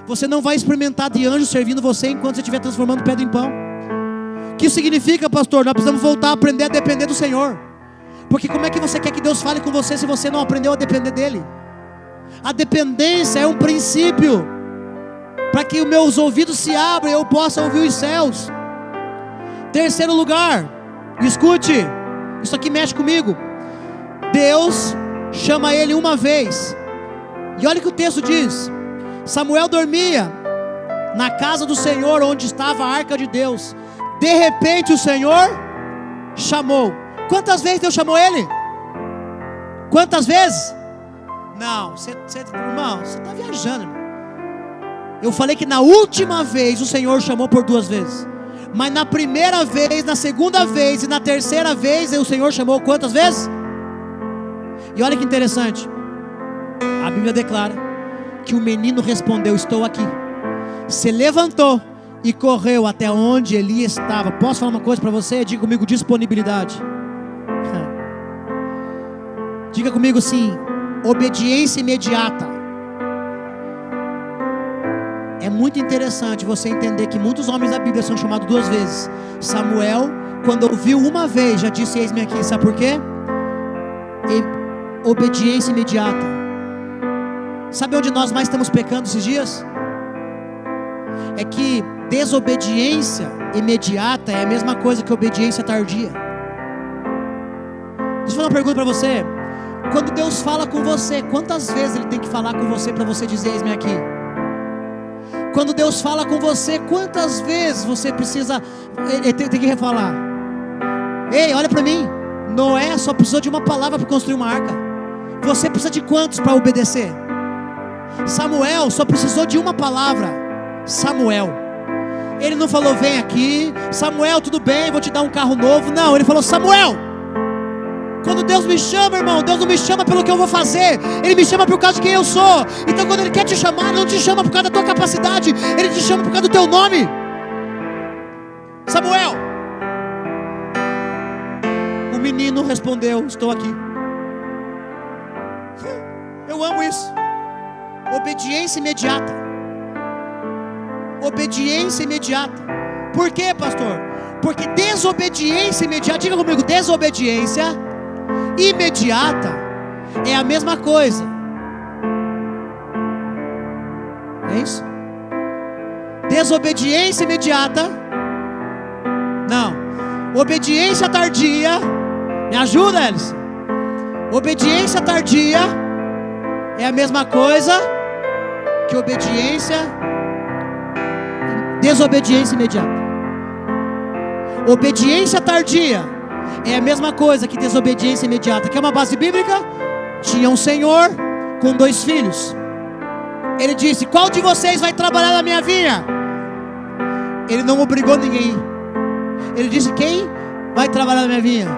Você não vai experimentar de anjos servindo você enquanto você estiver transformando pedra em pão. O que significa, pastor? Nós precisamos voltar a aprender a depender do Senhor. Porque como é que você quer que Deus fale com você se você não aprendeu a depender dEle? A dependência é um princípio para que os meus ouvidos se abram e eu possa ouvir os céus. Terceiro lugar, escute, isso aqui mexe comigo. Deus chama ele uma vez. E olha o que o texto diz. Samuel dormia na casa do Senhor, onde estava a arca de Deus. De repente o Senhor chamou. Quantas vezes Deus chamou ele? Quantas vezes? Não, irmão, você está viajando, irmão. Eu falei que na última vez o Senhor chamou por 2 vezes. Mas na primeira vez, na segunda vez e na terceira vez o Senhor chamou quantas vezes? E olha que interessante. A Bíblia declara que o menino respondeu: estou aqui. Se levantou e correu até onde Eli estava. Posso falar uma coisa para você? Diga comigo: disponibilidade. Diga comigo assim: obediência imediata. É muito interessante você entender que muitos homens da Bíblia são chamados 2 vezes. Samuel, quando ouviu uma vez, já disse: eis-me aqui. Sabe por quê? Obediência imediata. Sabe onde nós mais estamos pecando esses dias? É que desobediência imediata é a mesma coisa que obediência tardia. Deixa eu fazer uma pergunta para você. Quando Deus fala com você, quantas vezes Ele tem que falar com você para você dizer: eis-me aqui? Quando Deus fala com você, quantas vezes você precisa, tem que refalar? Ei, olha para mim. Noé só precisou de uma palavra para construir uma arca. Você precisa de quantos para obedecer? Samuel só precisou de uma palavra: Samuel. Ele não falou, vem aqui, Samuel, tudo bem, vou te dar um carro novo. Não, ele falou, Samuel. Quando Deus me chama, irmão, Deus não me chama pelo que eu vou fazer, Ele me chama por causa de quem eu sou. Então quando Ele quer te chamar, Ele não te chama por causa da tua capacidade, Ele te chama por causa do teu nome. Samuel. O menino respondeu, estou aqui. Eu amo isso. Obediência imediata. Obediência imediata. Por quê, pastor? Porque desobediência imediata, diga comigo, desobediência imediata é a mesma coisa. É isso? Desobediência imediata. Não. Obediência tardia. Me ajuda, Elis. Obediência tardia é a mesma coisa que desobediência imediata. Obediência tardia é a mesma coisa que desobediência imediata. Quer uma base bíblica? Tinha um senhor com 2 filhos. Ele disse, qual de vocês vai trabalhar na minha vinha? Ele não obrigou ninguém. Ele disse, quem vai trabalhar na minha vinha?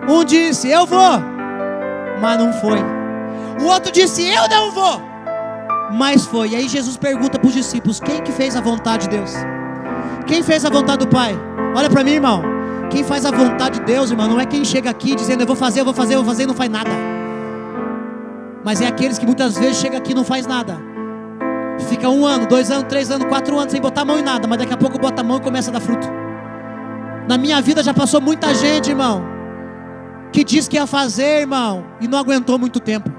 Um disse, eu vou. Mas não foi. O outro disse, eu não vou. Mas foi. E aí Jesus pergunta para os discípulos, quem que fez a vontade de Deus? Quem fez a vontade do Pai? Olha para mim, irmão. Quem faz a vontade de Deus, irmão, não é quem chega aqui dizendo eu vou fazer e não faz nada. Mas é aqueles que muitas vezes chega aqui e não faz nada. Fica 1 ano, 2 anos, 3 anos, 4 anos sem botar a mão em nada. Mas daqui a pouco bota a mão e começa a dar fruto. Na minha vida já passou muita gente, irmão, que disse que ia fazer, irmão, e não aguentou muito tempo.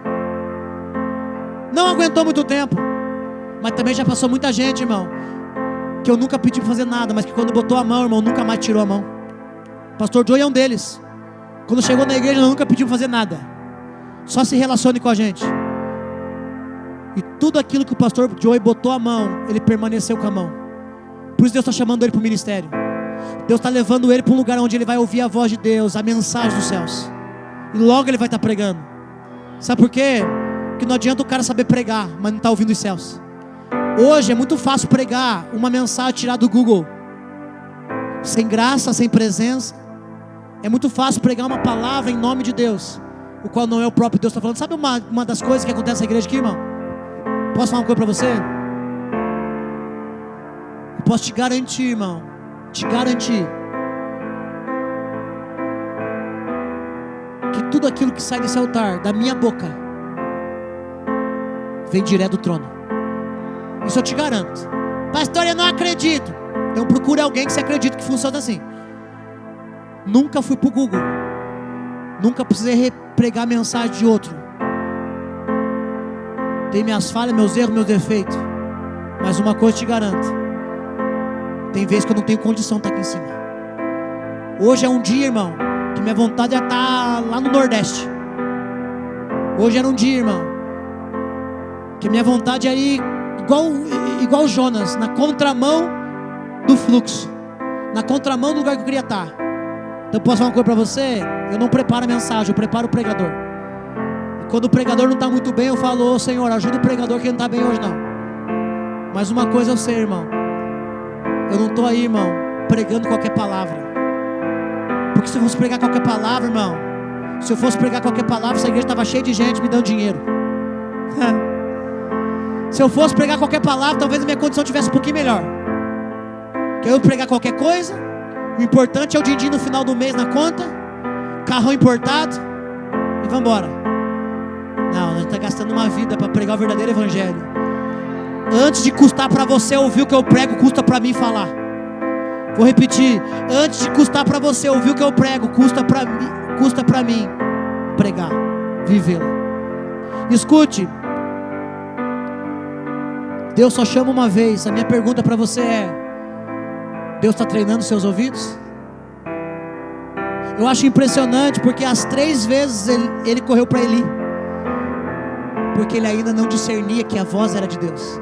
Não aguentou muito tempo. Mas também já passou muita gente, irmão, que eu nunca pedi para fazer nada, mas que quando botou a mão, irmão, nunca mais tirou a mão. Pastor Joey é um deles. Quando chegou na igreja, nunca pediu para fazer nada. Só se relacione com a gente. E tudo aquilo que o pastor Joey botou a mão, ele permaneceu com a mão. Por isso Deus está chamando ele para o ministério. Deus está levando ele para um lugar onde ele vai ouvir a voz de Deus, a mensagem dos céus. E logo ele vai estar pregando. Sabe por quê? Porque não adianta o cara saber pregar, mas não está ouvindo os céus. Hoje é muito fácil pregar uma mensagem tirada do Google, sem graça, sem presença. É muito fácil pregar uma palavra em nome de Deus, o qual não é o próprio Deus está falando. Sabe uma das coisas que acontece na igreja aqui, irmão? Posso falar uma coisa para você? Eu posso te garantir, irmão, te garantir, que tudo aquilo que sai desse altar, da minha boca, vem direto do trono. Isso eu te garanto. Pastor, eu não acredito. Então procure alguém que você acredita que funciona assim. Nunca fui para o Google. Nunca precisei pregar a mensagem de outro. Tem minhas falhas, meus erros, meus defeitos. Mas uma coisa eu te garanto. Tem vezes que eu não tenho condição de estar aqui em cima. Hoje é um dia, irmão, que minha vontade é estar lá no Nordeste. Hoje era um dia, irmão, que minha vontade é ir igual Jonas, na contramão do fluxo, na contramão do lugar que eu queria estar. Então posso falar uma coisa para você? Eu não preparo a mensagem, eu preparo o pregador. E quando o pregador não está muito bem, eu falo, Senhor, ajuda o pregador que não está bem hoje não. Mas uma coisa eu sei, irmão, eu não estou aí, irmão, pregando qualquer palavra. Porque se eu fosse pregar qualquer palavra, irmão, se eu fosse pregar qualquer palavra, essa igreja estava cheia de gente me dando dinheiro. Se eu fosse pregar qualquer palavra, talvez a minha condição tivesse um pouquinho melhor. Que eu pregar qualquer coisa, o importante é o din-din no final do mês na conta, carrão importado, e vamos embora. Não, a gente está gastando uma vida para pregar o verdadeiro evangelho. Antes de custar para você ouvir o que eu prego, custa para mim falar. Vou repetir, antes de custar para você ouvir o que eu prego, custa para mim pregar, vivê-lo. Escute, Deus só chama uma vez. A minha pergunta para você é: Deus está treinando seus ouvidos? Eu acho impressionante porque as 3 vezes ele correu para Eli, porque ele ainda não discernia que a voz era de Deus.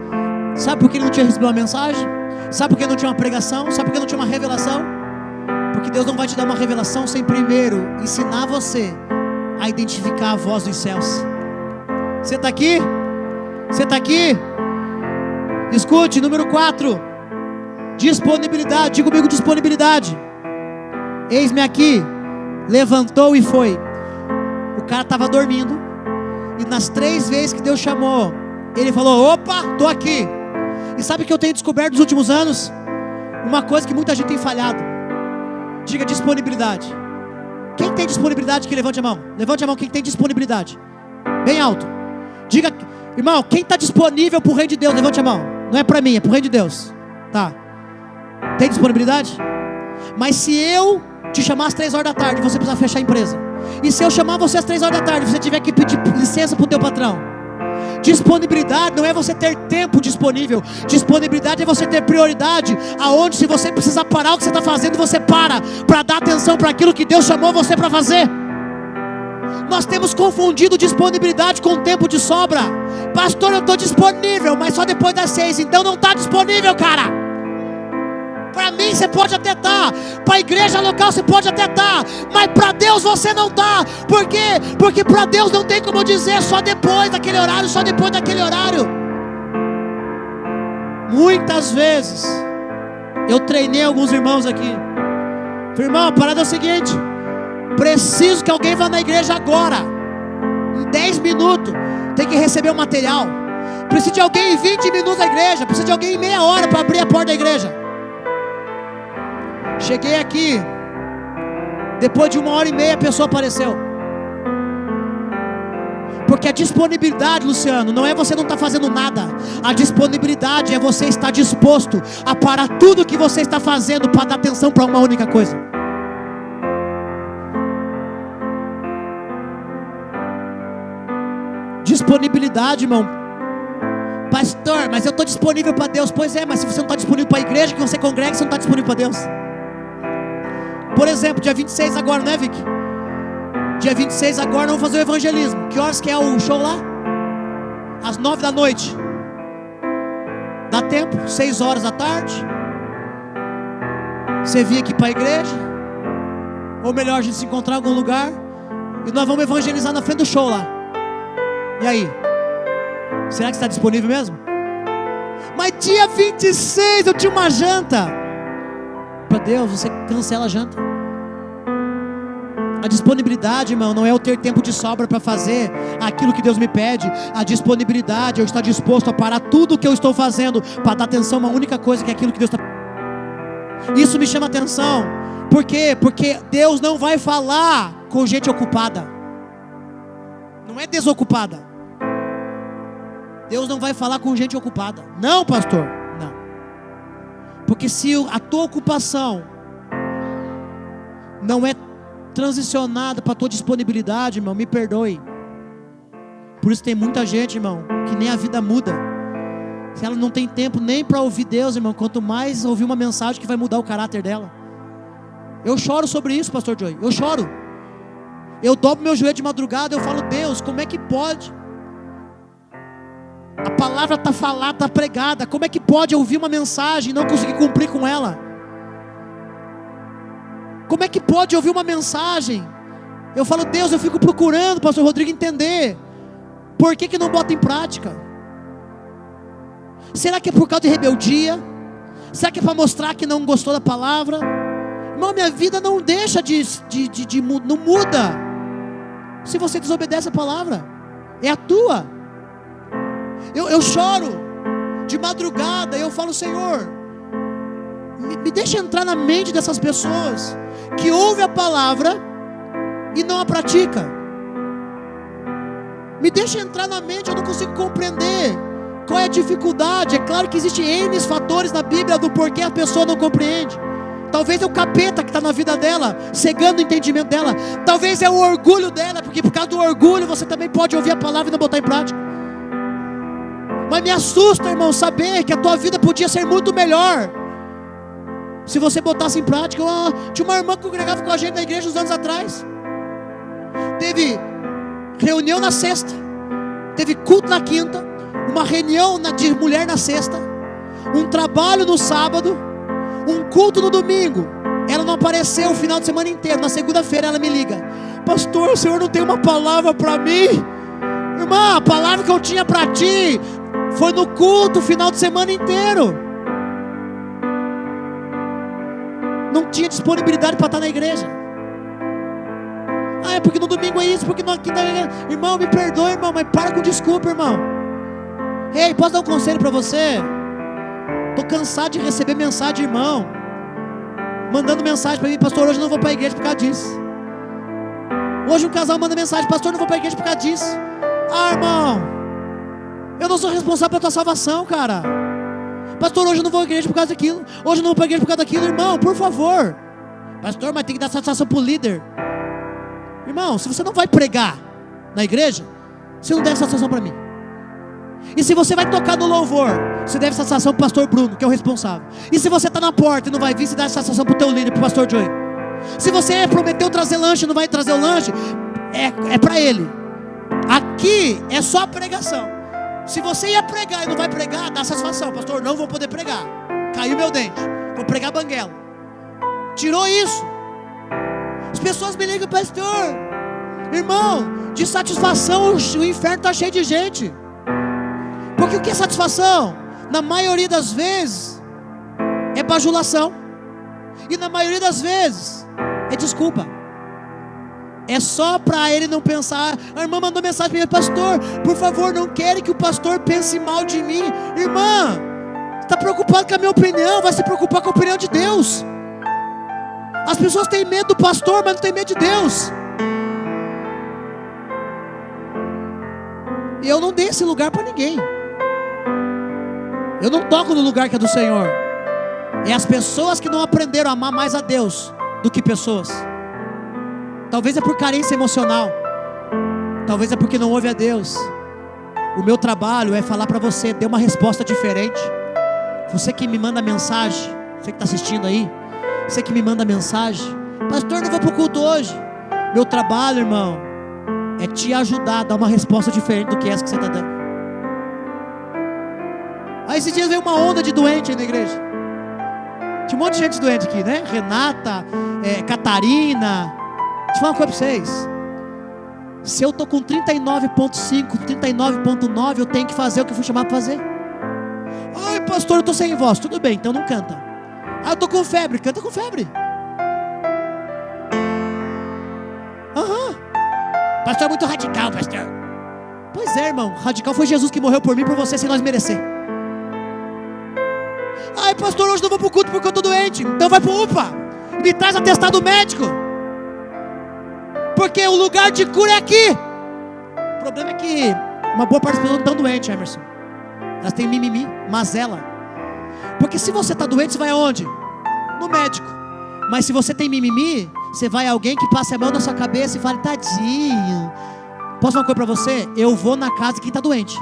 Sabe por que ele não tinha recebido uma mensagem? Sabe por que não tinha uma pregação? Sabe por que não tinha uma revelação? Porque Deus não vai te dar uma revelação sem primeiro ensinar você a identificar a voz dos céus. Você está aqui? Você está aqui? Escute, número 4. Disponibilidade, diga comigo, disponibilidade. Eis-me aqui, levantou e foi. O cara estava dormindo, e nas 3 vezes que Deus chamou, ele falou: opa, estou aqui. E sabe o que eu tenho descoberto nos últimos anos? Uma coisa que muita gente tem falhado. Diga disponibilidade. Quem tem disponibilidade que levante a mão. Levante a mão quem tem disponibilidade. Bem alto. Diga, irmão, quem está disponível para o reino de Deus, levante a mão. Não é para mim, é para o reino de Deus. Tá. Tem disponibilidade? Mas se eu te chamar às 3 horas da tarde, você precisa fechar a empresa. E se eu chamar você às 3 horas da tarde, você tiver que pedir licença para o teu patrão. Disponibilidade não é você ter tempo disponível. Disponibilidade é você ter prioridade. Aonde se você precisar parar o que você está fazendo, você para dar atenção para aquilo que Deus chamou você para fazer. Nós temos confundido disponibilidade com tempo de sobra. Pastor, eu estou disponível, mas só depois das 6. Então não está disponível, cara. Para mim você pode até estar, para a igreja local você pode até estar, mas para Deus você não está. Por quê? Porque para Deus não tem como dizer só depois daquele horário, só depois daquele horário. Muitas vezes eu treinei alguns irmãos aqui. Falei: irmão, a parada é o seguinte: preciso que alguém vá na igreja agora, em 10 minutos, tem que receber o material. Preciso de alguém em 20 minutos na igreja, preciso de alguém em meia hora para abrir a porta da igreja. Cheguei aqui, depois de 1h30 a pessoa apareceu. Porque a disponibilidade, Luciano, não é você não estar fazendo nada. A disponibilidade é você estar disposto a parar tudo que você está fazendo para dar atenção para uma única coisa. Disponibilidade, irmão. Pastor, mas eu estou disponível para Deus. Pois é, mas se você não está disponível para a igreja que você congrega, você não está disponível para Deus. Por exemplo, dia 26 agora, né, Vic? Dia 26 agora nós vamos fazer o evangelismo. Que horas que é o show lá? Às 9 da noite. Dá tempo? 6 horas da tarde. Você vir aqui para a igreja. Ou melhor, a gente se encontrar em algum lugar. E nós vamos evangelizar na frente do show lá. E aí? Será que está disponível mesmo? Mas dia 26 eu tinha uma janta. Para Deus, você cancela a janta. A disponibilidade, irmão, não é eu ter tempo de sobra para fazer aquilo que Deus me pede. A disponibilidade é eu estar disposto a parar tudo o que eu estou fazendo para dar atenção a uma única coisa, que é aquilo que Deus está. Isso me chama atenção. Por quê? Porque Deus não vai falar com gente ocupada. Não é desocupada. Deus não vai falar com gente ocupada. Não, pastor. Não. Porque se a tua ocupação não é transicionada para a tua disponibilidade, irmão, me perdoe. Por isso tem muita gente, irmão, que nem a vida muda. Se ela não tem tempo nem para ouvir Deus, irmão, quanto mais ouvir uma mensagem que vai mudar o caráter dela. Eu choro sobre isso, pastor Joey. Eu choro. Eu dobro meu joelho de madrugada, eu falo: Deus, como é que pode? A palavra está falada, está pregada. Como é que pode ouvir uma mensagem e não conseguir cumprir com ela? Como é que pode ouvir uma mensagem? Eu falo: Deus, eu fico procurando, pastor Rodrigo, entender por que não bota em prática. Será que é por causa de rebeldia? Será que é para mostrar que não gostou da palavra? Irmão, minha vida não deixa não muda se você desobedece a palavra. É a tua. Eu choro de madrugada. Eu falo: Senhor, me deixa entrar na mente dessas pessoas que ouvem a palavra e não a pratica. Me deixa entrar na mente. Eu não consigo compreender qual é a dificuldade. É claro que existem N fatores na Bíblia do porquê a pessoa não compreende. Talvez é o capeta que está na vida dela, cegando o entendimento dela. Talvez é o orgulho dela, porque por causa do orgulho você também pode ouvir a palavra e não botar em prática. Mas me assusta, irmão, saber que a tua vida podia ser muito melhor se você botasse em prática. Tinha uma irmã que congregava com a gente na igreja uns anos atrás. Teve reunião na sexta, teve culto na quinta, uma reunião de mulher na sexta, um trabalho no sábado, um culto no domingo. Ela não apareceu o final de semana inteiro. Na segunda-feira ela me liga: pastor, o senhor não tem uma palavra para mim? Irmã, a palavra que eu tinha para ti foi no culto o final de semana inteiro. não tinha disponibilidade para estar na igreja. Ah, é porque no domingo é isso, porque no quinta é... Irmão, me perdoe, irmão, mas para com desculpa, irmão. Ei, posso dar um conselho para você? Estou cansado de receber mensagem, irmão, mandando mensagem para mim: pastor, hoje eu não vou para a igreja por causa disso. Hoje um casal manda mensagem: pastor, não vou para a igreja por causa disso. Ah, irmão, eu não sou responsável pela tua salvação, cara. Pastor, hoje eu não vou à igreja por causa daquilo. Hoje eu não vou para a igreja por causa daquilo. Irmão, por favor. Pastor, mas tem que dar satisfação para o líder. Irmão, se você não vai pregar na igreja, você não deve satisfação para mim. E se você vai tocar no louvor, você deve satisfação para o pastor Bruno, que é o responsável. E se você está na porta e não vai vir, você dá satisfação para o teu líder, para o pastor Joey. Se você prometeu trazer lanche e não vai trazer o lanche, é para ele. Aqui é só a pregação. Se você ia pregar e não vai pregar, dá satisfação: pastor, não vou poder pregar, caiu meu dente, vou pregar banguela. Tirou isso. As pessoas me ligam: pastor, irmão, de satisfação o inferno está cheio de gente. Porque o que é satisfação? Na maioria das vezes é bajulação. E na maioria das vezes é desculpa. É só para ele não pensar. A irmã mandou mensagem para mim: pastor, por favor, não quero que o pastor pense mal de mim. Irmã, está preocupado com a minha opinião? Vai se preocupar com a opinião de Deus. As pessoas têm medo do pastor, mas não têm medo de Deus. E eu não dei esse lugar para ninguém. Eu não toco no lugar que é do Senhor. É as pessoas que não aprenderam a amar mais a Deus do que pessoas. Talvez é por carência emocional. Talvez é porque não ouve a Deus. O meu trabalho é falar para você: dê uma resposta diferente. Você que me manda mensagem, você que está assistindo aí, você que me manda mensagem: pastor, não vou para o culto hoje. Meu trabalho, irmão, é te ajudar a dar uma resposta diferente do que essa que você está dando. Aí esses dias veio uma onda de doente aí na igreja. Tinha um monte de gente doente aqui, né? Renata, Catarina. Deixa eu falar uma coisa para vocês. Se eu estou com 39,5, 39,9, eu tenho que fazer o que eu fui chamado para fazer. Ai, pastor, eu estou sem voz. Tudo bem, então não canta. Ah, eu estou com febre. Canta com febre. Aham. Pastor, é muito radical, pastor. Pois é, irmão. Radical foi Jesus que morreu por mim e por você sem nós merecer. Ai, pastor, hoje não vou para o culto porque eu estou doente. Então vai para o UPA. Me traz atestado médico. Porque o lugar de cura é aqui. O problema é que uma boa parte das pessoas estão doentes, Emerson. Elas têm mimimi, mazela. Porque se você está doente, você vai aonde? No médico. Mas se você tem mimimi, você vai a alguém que passe a mão na sua cabeça e fale: tadinho. Posso falar uma coisa para você? Eu vou na casa de quem está doente.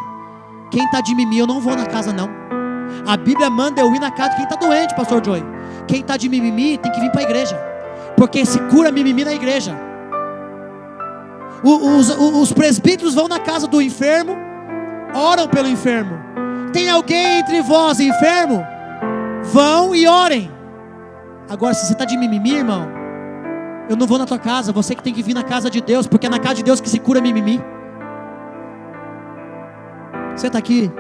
Quem está de mimimi, eu não vou na casa não. A Bíblia manda eu ir na casa de quem está doente, pastor Joey. Quem está de mimimi tem que vir para a igreja. Porque se cura mimimi na igreja. Os presbíteros vão na casa do enfermo, oram pelo enfermo. Tem alguém entre vós enfermo? Vão e orem. Agora, se você está de mimimi, irmão, eu não vou na tua casa. Você que tem que vir na casa de Deus, porque é na casa de Deus que se cura mimimi. Você está aqui.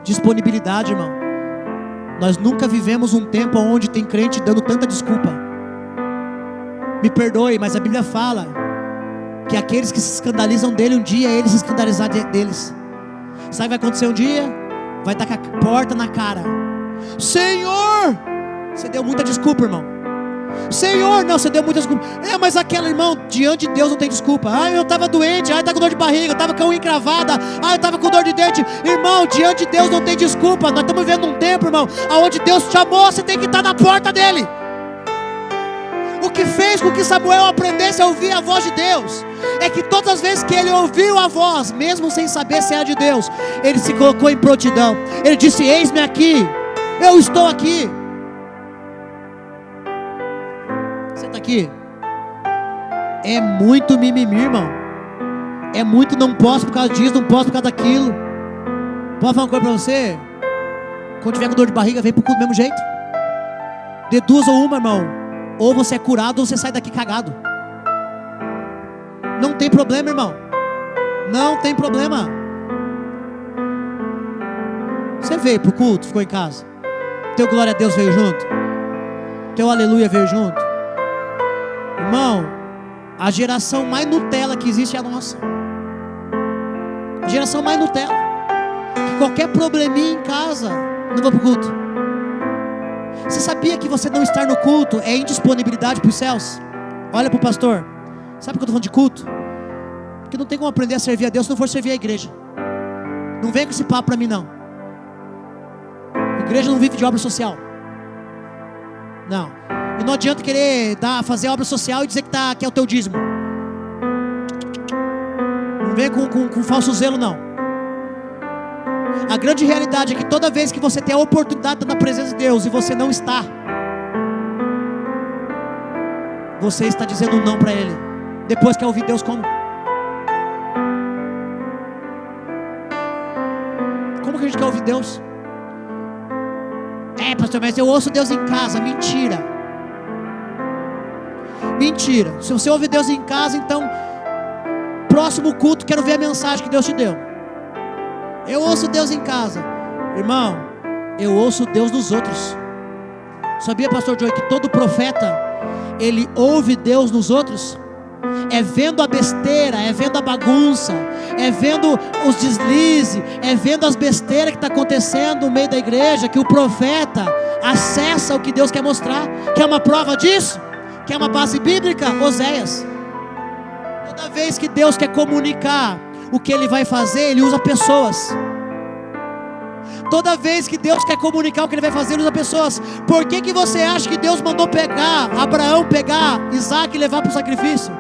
Disponibilidade, irmão. Nós nunca vivemos um tempo onde tem crente dando tanta desculpa. Me perdoe, mas a Bíblia fala que aqueles que se escandalizam dele, um dia eles se escandalizar deles. Sabe o que vai acontecer um dia? Vai estar com a porta na cara. Senhor, você deu muita desculpa, irmão. Senhor, não, você deu muita desculpa. Mas aquela, irmão, diante de Deus não tem desculpa. Eu estava doente, eu estava com dor de barriga, eu estava com a unha encravada, eu estava com dor de dente. Irmão, diante de Deus não tem desculpa. Nós estamos vivendo um tempo, irmão, onde Deus te chamou, você tem que estar na porta dele. O que fez com que Samuel aprendesse a ouvir a voz de Deus é que todas as vezes que ele ouviu a voz, mesmo sem saber se era de Deus, ele se colocou em prontidão. Ele disse: eis-me aqui, eu estou aqui. Você está aqui? É muito mimimi, irmão. É muito não posso por causa disso, não posso por causa daquilo. Posso falar uma coisa para você? Quando tiver com dor de barriga, vem pro culto do mesmo jeito. De duas ou uma, irmão. Ou você é curado ou você sai daqui cagado. Não tem problema, irmão. Não tem problema. Você veio pro culto, ficou em casa. Teu glória a Deus veio junto. Teu aleluia veio junto. Irmão, a geração mais Nutella que existe é a nossa. A geração mais Nutella. Que qualquer probleminha em casa, não vou pro culto. Você sabia que você não estar no culto é indisponibilidade para os céus? Olha pro pastor. Sabe por que eu estou falando de culto? Porque não tem como aprender a servir a Deus se não for servir a igreja. Não vem com esse papo para mim não. Igreja não vive de obra social. Não. E não adianta querer fazer obra social e dizer que é o teu dízimo. Não vem com falso zelo não. A grande realidade é que toda vez que você tem a oportunidade na presença de Deus e você não está, você está dizendo não para Ele. Depois quer ouvir Deus como? Como que a gente quer ouvir Deus? Pastor, mas eu ouço Deus em casa. Mentira. Mentira. Se você ouve Deus em casa, então próximo culto quero ver a mensagem que Deus te deu. Eu ouço Deus em casa. Irmão, eu ouço Deus dos outros. Sabia, pastor Joey, que todo profeta ele ouve Deus nos outros? É vendo a besteira, é vendo a bagunça, é vendo os deslizes, é vendo as besteiras que está acontecendo no meio da igreja, que o profeta acessa o que Deus quer mostrar. Quer uma prova disso? Quer uma base bíblica? Oséias. Toda vez que Deus quer comunicar o que Ele vai fazer, Ele usa pessoas. Toda vez que Deus quer comunicar o que Ele vai fazer, Ele usa pessoas. Por que você acha que Deus mandou Abraão pegar Isaac e levar para o sacrifício?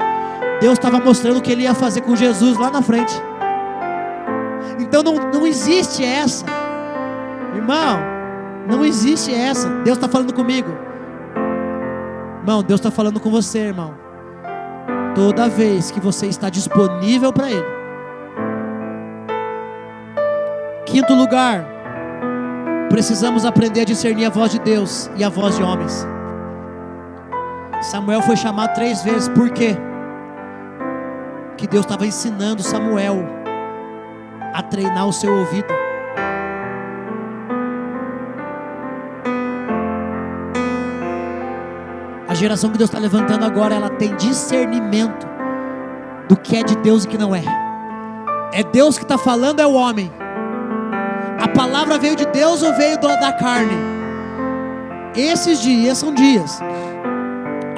Deus estava mostrando o que Ele ia fazer com Jesus lá na frente. Então não existe essa. Irmão, não existe essa. Deus está falando comigo. Irmão, Deus está falando com você, irmão. Toda vez que você está disponível para Ele. Quinto lugar, precisamos aprender a discernir a voz de Deus e a voz de homens. Samuel foi chamado 3 vezes. Por quê? Que Deus estava ensinando Samuel a treinar o seu ouvido. A geração que Deus está levantando agora, ela tem discernimento do que é de Deus e que não é. É Deus que está falando, é o homem. A palavra veio de Deus ou veio da carne? Esses dias são dias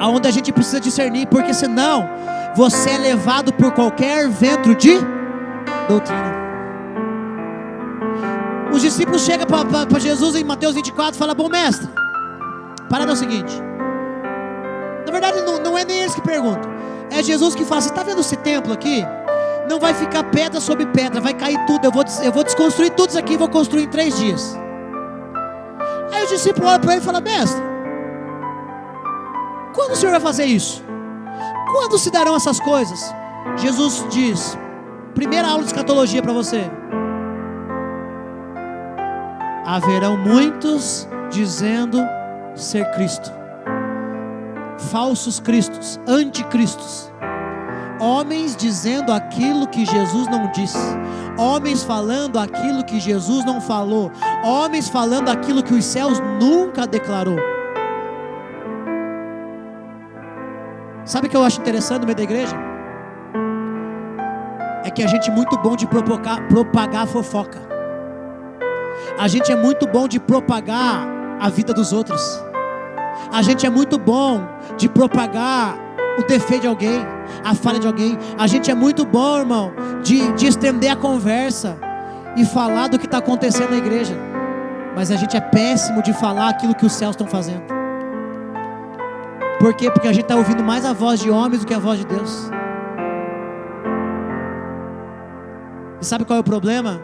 onde a gente precisa discernir, porque senão você é levado por qualquer vento de doutrina. Os discípulos chegam para Jesus em Mateus 24 e falam: bom mestre, parada é o seguinte. Na verdade não é nem eles que perguntam, é Jesus que fala: você está vendo esse templo aqui? Não vai ficar pedra sobre pedra, vai cair tudo. Eu vou desconstruir tudo isso aqui e vou construir em 3 dias. Aí o discípulo olha para ele e fala: mestre, quando o Senhor vai fazer isso? Quando se darão essas coisas? Jesus diz, primeira aula de escatologia para você: haverão muitos dizendo ser Cristo, falsos cristos, anticristos, homens dizendo aquilo que Jesus não disse, homens falando aquilo que Jesus não falou, homens falando aquilo que os céus nunca declarou. Sabe o que eu acho interessante no meio da igreja? É que a gente é muito bom de propagar fofoca. A gente é muito bom de propagar a vida dos outros. A gente é muito bom de propagar o defeito de alguém, a falha de alguém. A gente é muito bom, irmão, de estender a conversa e falar do que está acontecendo na igreja. Mas a gente é péssimo de falar aquilo que os céus estão fazendo. Por quê? Porque a gente está ouvindo mais a voz de homens do que a voz de Deus. E sabe qual é o problema?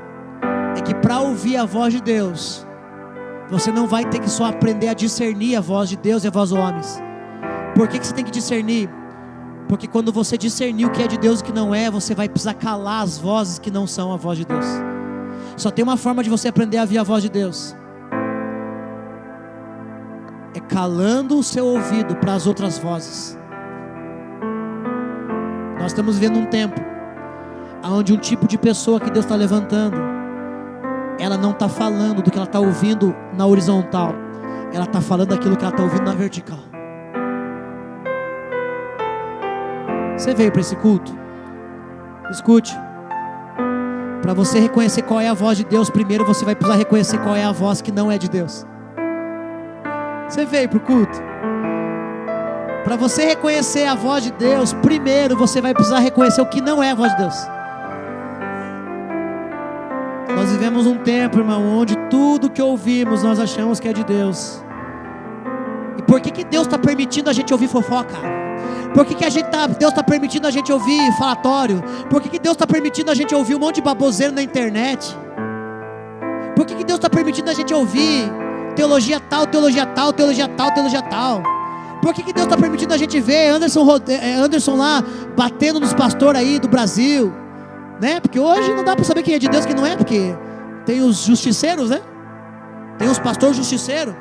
É que para ouvir a voz de Deus, você não vai ter que só aprender a discernir a voz de Deus e a voz dos homens. Por que você tem que discernir? Porque quando você discernir o que é de Deus e o que não é, você vai precisar calar as vozes que não são a voz de Deus. Só tem uma forma de você aprender a ouvir a voz de Deus: é calando o seu ouvido para as outras vozes. Nós estamos vivendo um tempo onde um tipo de pessoa que Deus está levantando, ela não está falando do que ela está ouvindo na horizontal, ela está falando aquilo que ela está ouvindo na vertical. Você veio para esse culto? Escute. Para você reconhecer qual é a voz de Deus, primeiro você vai precisar reconhecer qual é a voz que não é de Deus. Você veio para o culto? Para você reconhecer a voz de Deus, primeiro você vai precisar reconhecer o que não é a voz de Deus. Nós vivemos um tempo, irmão, onde tudo que ouvimos nós achamos que é de Deus. E por que Deus está permitindo a gente ouvir fofoca? Por que Deus está permitindo a gente ouvir falatório? Por que Deus está permitindo a gente ouvir um monte de baboseiro na internet? Por que Deus está permitindo a gente ouvir teologia tal, teologia tal, teologia tal, teologia tal? Por que Deus está permitindo a gente ver Anderson lá batendo nos pastores aí do Brasil? Né? Porque hoje não dá para saber quem é de Deus e quem não é, porque tem os justiceiros, né? Tem os pastores justiceiros,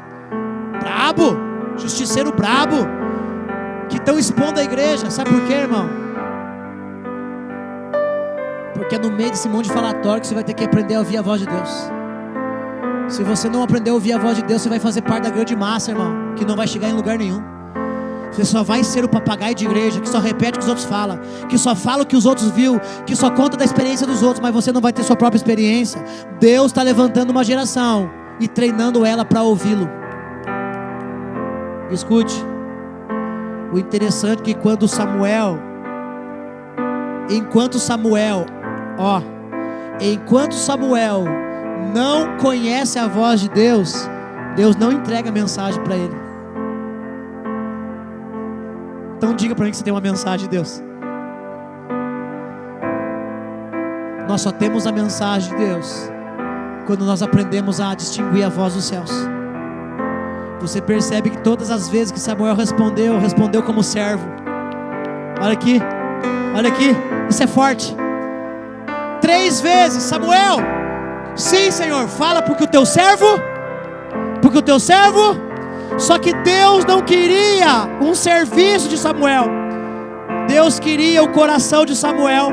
brabo, justiceiro brabo, que estão expondo a igreja. Sabe por quê, irmão? Porque é no meio desse monte de falatório que você vai ter que aprender a ouvir a voz de Deus. Se você não aprender a ouvir a voz de Deus, você vai fazer parte da grande massa, irmão, que não vai chegar em lugar nenhum. Você só vai ser o papagaio de igreja, que só repete o que os outros falam, que só fala o que os outros viu, que só conta da experiência dos outros, mas você não vai ter sua própria experiência. Deus está levantando uma geração e treinando ela para ouvi-lo. Escute, o interessante é que enquanto Samuel não conhece a voz de Deus, Deus não entrega a mensagem para ele. Então diga para mim que você tem uma mensagem de Deus. Nós só temos a mensagem de Deus quando nós aprendemos a distinguir a voz dos céus. Você percebe que todas as vezes que Samuel respondeu como servo. Olha aqui, isso é forte. 3 vezes, Samuel, sim, Senhor, fala porque o teu servo. Só que Deus não queria um serviço de Samuel, Deus queria o coração de Samuel.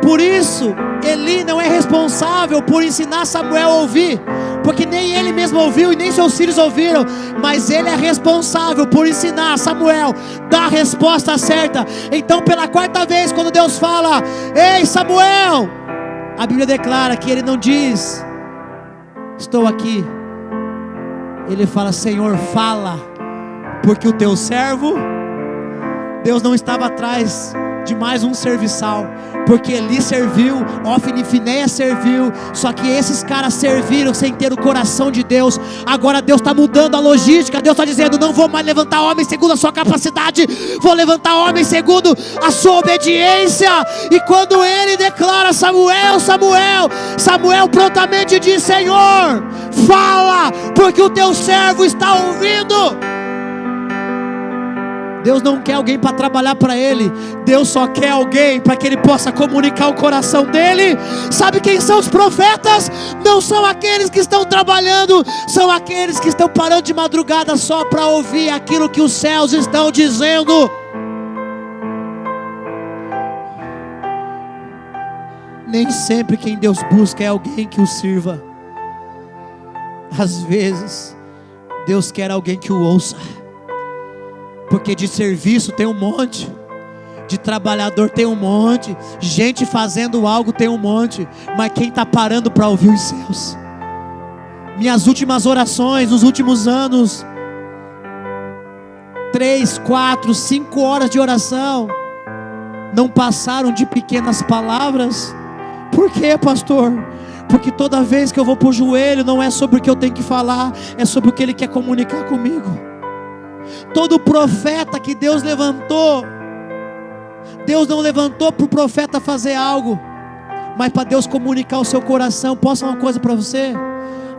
Por isso, Eli não é responsável por ensinar Samuel a ouvir, porque nem ele mesmo ouviu e nem seus filhos ouviram, mas ele é responsável por ensinar Samuel a dar a resposta certa. Então, pela 4ª vez, quando Deus fala: ei, Samuel, a Bíblia declara que ele não diz: estou aqui. Ele fala: Senhor, fala, porque o teu servo. Deus não estava atrás de mais um serviçal, porque Eli serviu, Ofni e Finéias serviu, só que esses caras serviram sem ter o coração de Deus. Agora Deus está mudando a logística. Deus está dizendo: não vou mais levantar homens segundo a sua capacidade, vou levantar homens segundo a sua obediência. E quando ele declara: Samuel, Samuel, Samuel prontamente diz: Senhor, fala, porque o teu servo está ouvindo. Deus não quer alguém para trabalhar para Ele, Deus só quer alguém para que Ele possa comunicar o coração dEle. Sabe quem são os profetas? Não são aqueles que estão trabalhando, são aqueles que estão parando de madrugada só para ouvir aquilo que os céus estão dizendo. Nem sempre quem Deus busca é alguém que o sirva. Às vezes Deus quer alguém que o ouça, porque de serviço tem um monte, de trabalhador tem um monte, gente fazendo algo tem um monte, mas quem está parando para ouvir os céus? Minhas últimas orações nos últimos anos, 3, 4, 5 horas de oração, não passaram de pequenas palavras. Por quê, pastor? Porque toda vez que eu vou para o joelho, não é sobre o que eu tenho que falar, é sobre o que Ele quer comunicar comigo. Todo profeta que Deus levantou, Deus não levantou para o profeta fazer algo, mas para Deus comunicar o seu coração. Posso falar uma coisa para você?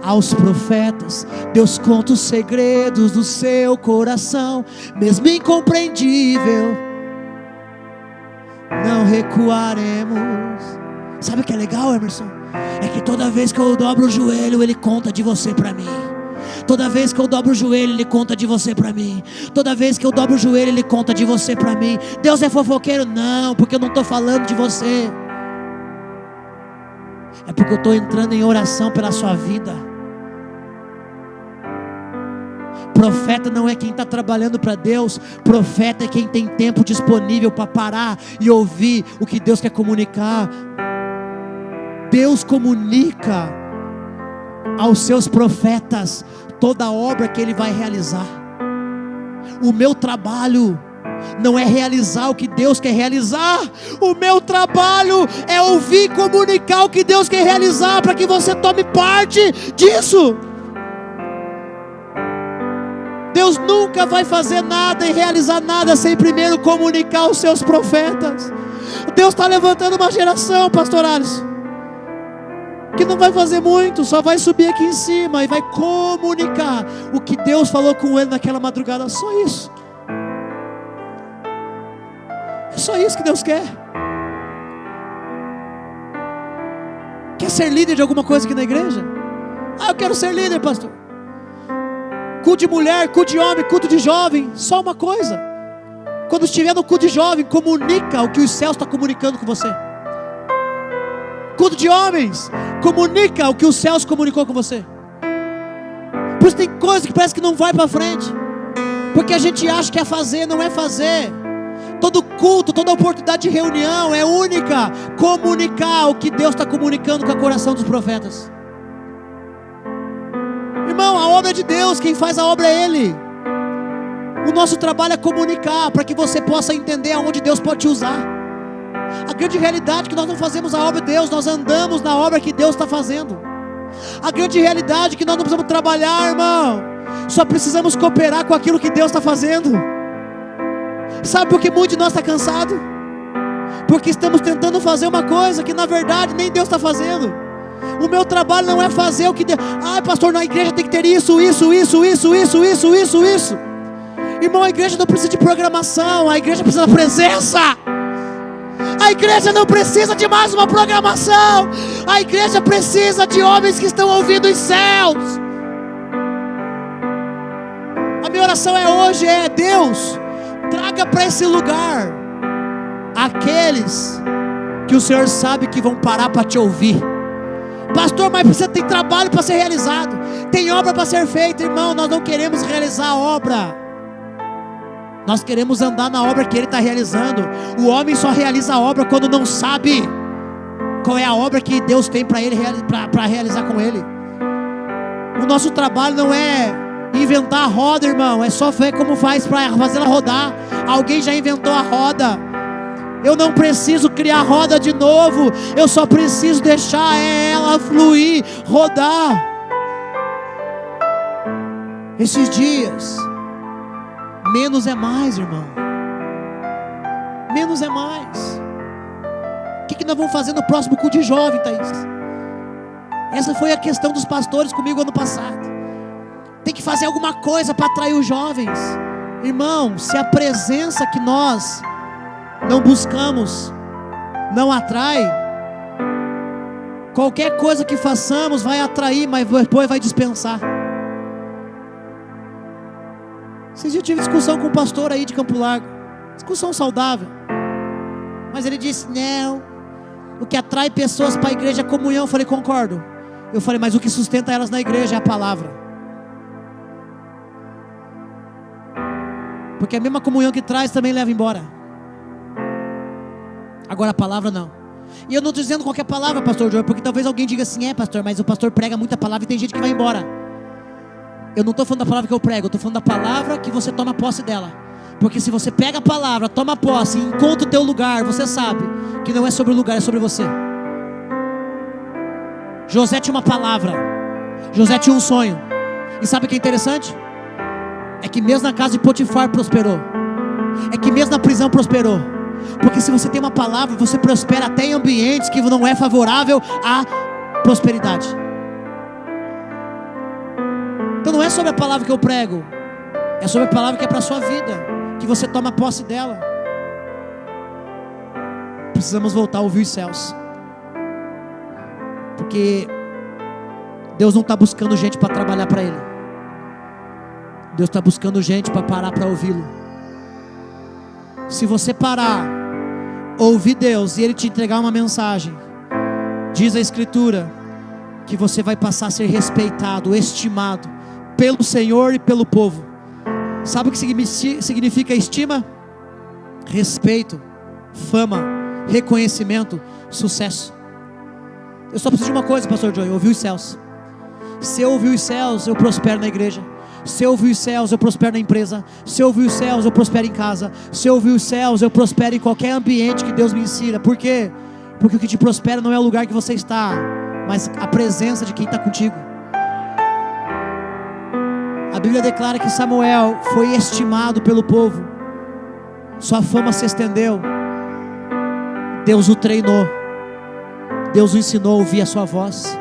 Aos profetas Deus conta os segredos do seu coração, mesmo incompreendível, não recuaremos. Sabe o que é legal, Emerson? É que toda vez que eu dobro o joelho, Ele conta de você para mim. Toda vez que eu dobro o joelho, Ele conta de você para mim. Toda vez que eu dobro o joelho, Ele conta de você para mim. Deus é fofoqueiro? Não, porque eu não estou falando de você. É porque eu estou entrando em oração pela sua vida. Profeta não é quem está trabalhando para Deus. Profeta é quem tem tempo disponível para parar e ouvir o que Deus quer comunicar. Deus comunica aos seus profetas toda a obra que Ele vai realizar. O meu trabalho não é realizar o que Deus quer realizar. O meu trabalho é ouvir e comunicar o que Deus quer realizar, para que você tome parte disso. Deus nunca vai fazer nada e realizar nada sem primeiro comunicar aos seus profetas. Deus está levantando uma geração, pastor Alisson, que não vai fazer muito, só vai subir aqui em cima e vai comunicar o que Deus falou com ele naquela madrugada. Só isso. É só isso que Deus quer. Quer ser líder de alguma coisa aqui na igreja? Eu quero ser líder, pastor. Culto de mulher, culto de homem, culto de jovem. Só uma coisa: quando estiver no culto de jovem, comunica o que os céus estão comunicando com você. Culto de homens, comunica o que os céus comunicou com você. Por isso tem coisa que parece que não vai para frente, porque a gente acha que é fazer, não é fazer. Todo culto, toda oportunidade de reunião é única. Comunicar o que Deus está comunicando com o coração dos profetas. Irmão, a obra é de Deus, quem faz a obra é Ele. O nosso trabalho é comunicar, para que você possa entender aonde Deus pode te usar. A grande realidade é que nós não fazemos a obra de Deus, nós andamos na obra que Deus está fazendo. A grande realidade é que nós não precisamos trabalhar, irmão, só precisamos cooperar com aquilo que Deus está fazendo. Sabe por que muito de nós está cansado? Porque estamos tentando fazer uma coisa que na verdade nem Deus está fazendo. O meu trabalho não é fazer o que Deus... pastor, na igreja tem que ter isso. Irmão, a igreja não precisa de programação, a igreja precisa da presença. A igreja não precisa de mais uma programação. A igreja precisa de homens que estão ouvindo os céus. A minha oração hoje é: Deus, traga para esse lugar aqueles que o Senhor sabe que vão parar para te ouvir. Pastor, mas você tem trabalho para ser realizado, tem obra para ser feita. Irmão, nós não queremos realizar a obra, nós queremos andar na obra que Ele está realizando. O homem só realiza a obra quando não sabe qual é a obra que Deus tem para ele, para realizar com ele. O nosso trabalho não é inventar a roda, irmão, é só ver como faz para fazer ela rodar. Alguém já inventou a roda. Eu não preciso criar a roda de novo, eu só preciso deixar ela fluir, rodar. Esses dias, menos é mais, irmão. Menos é mais. O que nós vamos fazer no próximo culto de jovem, Thaís? Essa foi a questão dos pastores comigo ano passado. Tem que fazer alguma coisa para atrair os jovens. Irmão, se a presença que nós não buscamos não atrai, qualquer coisa que façamos vai atrair, mas depois vai dispensar. Esses dias eu tive discussão com um pastor aí de Campo Largo, discussão saudável, mas ele disse: não, o que atrai pessoas para a igreja é a comunhão. Eu falei: concordo. Eu falei: mas o que sustenta elas na igreja é a palavra, porque a mesma comunhão que traz também leva embora. Agora a palavra não. E eu não estou dizendo qualquer palavra, pastor João, porque talvez alguém diga assim: pastor, mas o pastor prega muita palavra e tem gente que vai embora. Eu não estou falando da palavra que eu prego, eu estou falando da palavra que você toma posse dela. Porque se você pega a palavra, toma posse e encontra o teu lugar, você sabe que não é sobre o lugar, é sobre você. José tinha uma palavra, José tinha um sonho. E sabe o que é interessante? É que mesmo na casa de Potifar prosperou, é que mesmo na prisão prosperou. Porque se você tem uma palavra, você prospera até em ambientes que não é favorável à prosperidade. Então não é sobre a palavra que eu prego, é sobre a palavra que é para a sua vida, que você toma posse dela. Precisamos voltar a ouvir os céus, porque Deus não está buscando gente para trabalhar para Ele. Deus está buscando gente para parar para ouvi-lo. Se você parar, ouvir Deus e Ele te entregar uma mensagem, diz a Escritura que você vai passar a ser respeitado, estimado pelo Senhor e pelo povo. Sabe o que significa estima? Respeito, fama, reconhecimento, sucesso. Eu só preciso de uma coisa, pastor Joey: ouvir os céus. Se eu ouvir os céus, eu prospero na igreja. Se eu ouvir os céus, eu prospero na empresa. Se eu ouvir os céus, eu prospero em casa. Se eu ouvir os céus, eu prospero em qualquer ambiente que Deus me insira. Por quê? Porque o que te prospera não é o lugar que você está, mas a presença de quem está contigo. A Bíblia declara que Samuel foi estimado pelo povo. Sua fama se estendeu. Deus o treinou. Deus o ensinou a ouvir a sua voz.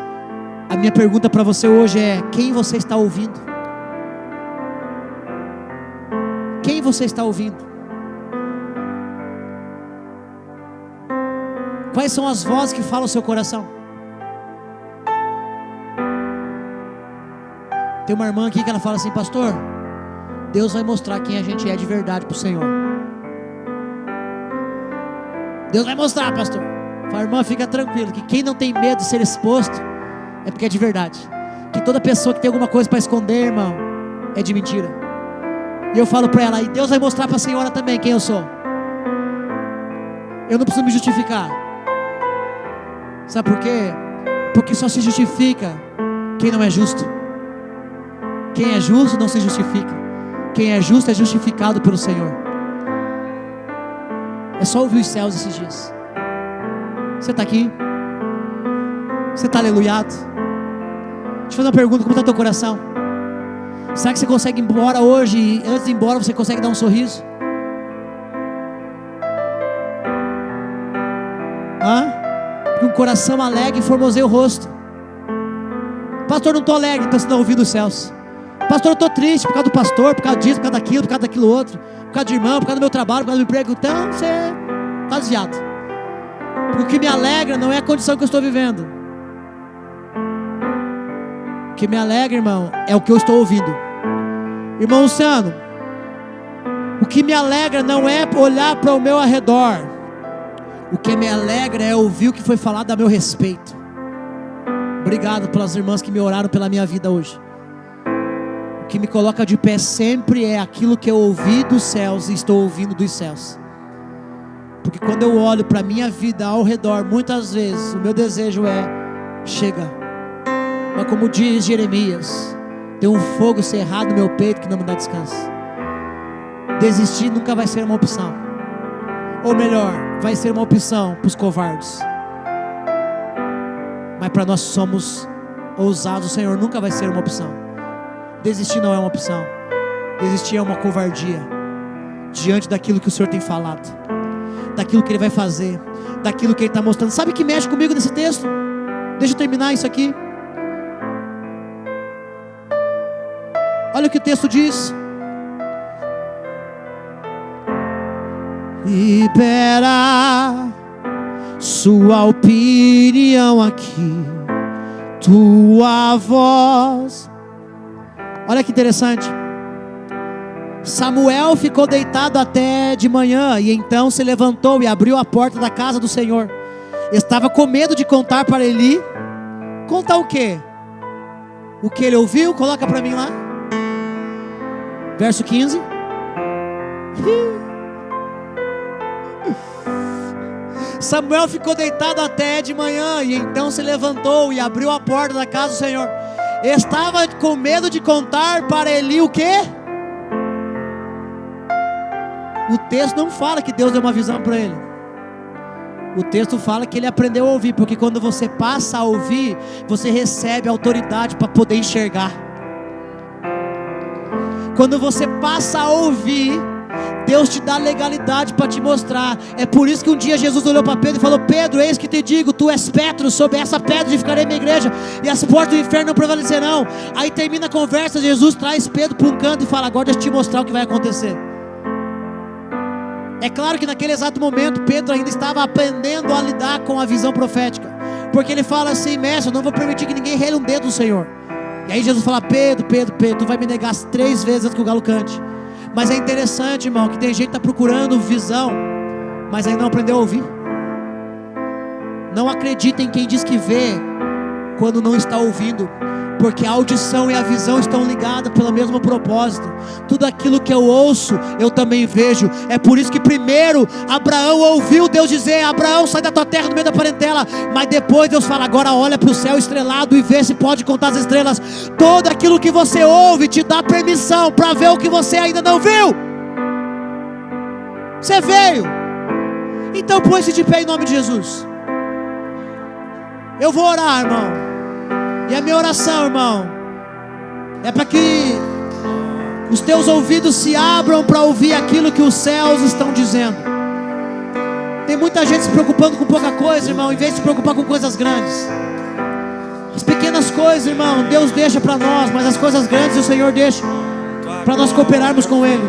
A minha pergunta para você hoje é: quem você está ouvindo? Quem você está ouvindo? Quais são as vozes que falam o seu coração? Tem uma irmã aqui que ela fala assim: pastor, Deus vai mostrar quem a gente é de verdade para o Senhor. Deus vai mostrar, pastor. Fala, irmã, fica tranquilo, que quem não tem medo de ser exposto é porque é de verdade. Que toda pessoa que tem alguma coisa para esconder, irmão, é de mentira. E eu falo para ela: e Deus vai mostrar para a senhora também quem eu sou. Eu não preciso me justificar. Sabe por quê? Porque só se justifica quem não é justo. Quem é justo não se justifica. Quem é justo é justificado pelo Senhor. É só ouvir os céus esses dias. Você está aqui? Você está aleluiado? Deixa eu fazer uma pergunta: como está teu coração? Será que você consegue ir embora hoje e antes de ir embora você consegue dar um sorriso? Porque um coração alegre formoseia o rosto. Pastor, não estou alegre. Então você está ouvindo os céus. Pastor, eu estou triste por causa do pastor, por causa disso, por causa daquilo, por causa daquilo outro, por causa de irmão, por causa do meu trabalho, por causa do meu emprego. Então você está desviado. Porque o que me alegra não é a condição que eu estou vivendo. O que me alegra, irmão, é o que eu estou ouvindo. Irmão Luciano, o que me alegra não é olhar para o meu arredor. O que me alegra é ouvir o que foi falado a meu respeito. Obrigado pelas irmãs que me oraram pela minha vida hoje. O que me coloca de pé sempre é aquilo que eu ouvi dos céus e estou ouvindo dos céus. Porque quando eu olho para a minha vida ao redor, muitas vezes o meu desejo é: chega. Mas como diz Jeremias, tem um fogo cerrado no meu peito que não me dá descanso. Desistir nunca vai ser uma opção. Ou melhor, vai ser uma opção para os covardes. Mas para nós que somos ousados, o Senhor nunca vai ser uma opção. Desistir não é uma opção. Desistir é uma covardia diante daquilo que o Senhor tem falado, daquilo que Ele vai fazer, daquilo que Ele está mostrando. Sabe o que mexe comigo nesse texto? Deixa eu terminar isso aqui. Olha o que o texto diz: libera sua opinião aqui, tua voz. Olha que interessante. Samuel ficou deitado até de manhã, e então se levantou e abriu a porta da casa do Senhor. Estava com medo de contar para Eli. Contar o quê? O que ele ouviu? Coloca para mim lá. Verso 15. Samuel ficou deitado até de manhã, e então se levantou e abriu a porta da casa do Senhor. Estava com medo de contar para Eli o quê? O texto não fala que Deus deu uma visão para ele. O texto fala que ele aprendeu a ouvir, porque quando você passa a ouvir, você recebe autoridade para poder enxergar. Quando você passa a ouvir, Deus te dá legalidade para te mostrar. É por isso que um dia Jesus olhou para Pedro e falou: Pedro, eis que te digo, tu és Petro, sobre essa pedra edificarei minha igreja, e as portas do inferno não prevalecerão. Aí termina a conversa, Jesus traz Pedro para um canto e fala: agora deixa eu te mostrar o que vai acontecer. É claro que naquele exato momento Pedro ainda estava aprendendo a lidar com a visão profética, porque ele fala assim: mestre, eu não vou permitir que ninguém rele um dedo do Senhor. E aí Jesus fala: Pedro, tu vai me negar 3 vezes antes que o galo cante. Mas é interessante, irmão, que tem gente que está procurando visão, mas ainda não aprendeu a ouvir. Não acredita em quem diz que vê quando não está ouvindo. Porque a audição e a visão estão ligadas pelo mesmo propósito. Tudo aquilo que eu ouço, eu também vejo. É por isso que primeiro Abraão ouviu Deus dizer: Abraão, sai da tua terra, no meio da parentela. Mas depois Deus fala: agora olha para o céu estrelado e vê se pode contar as estrelas. Todo aquilo que você ouve te dá permissão para ver o que você ainda não viu. Você veio. Então põe-se de pé em nome de Jesus. Eu vou orar, irmão. E a minha oração, irmão, é para que os teus ouvidos se abram para ouvir aquilo que os céus estão dizendo. Tem muita gente se preocupando com pouca coisa, irmão, em vez de se preocupar com coisas grandes. As pequenas coisas, irmão, Deus deixa para nós, mas as coisas grandes o Senhor deixa para nós cooperarmos com Ele.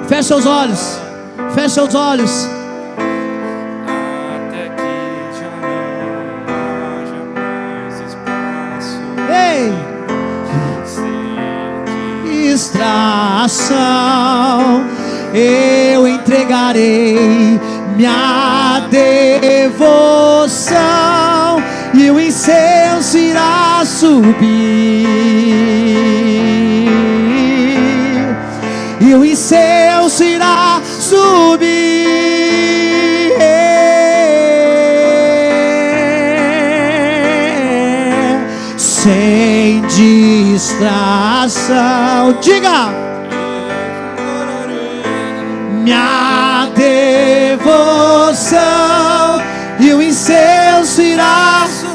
Feche seus olhos. Feche seus olhos. Distração, eu entregarei minha devoção e o incenso irá subir, e o incenso irá subir. Sem distração, diga: minha devoção e o incenso irá subir,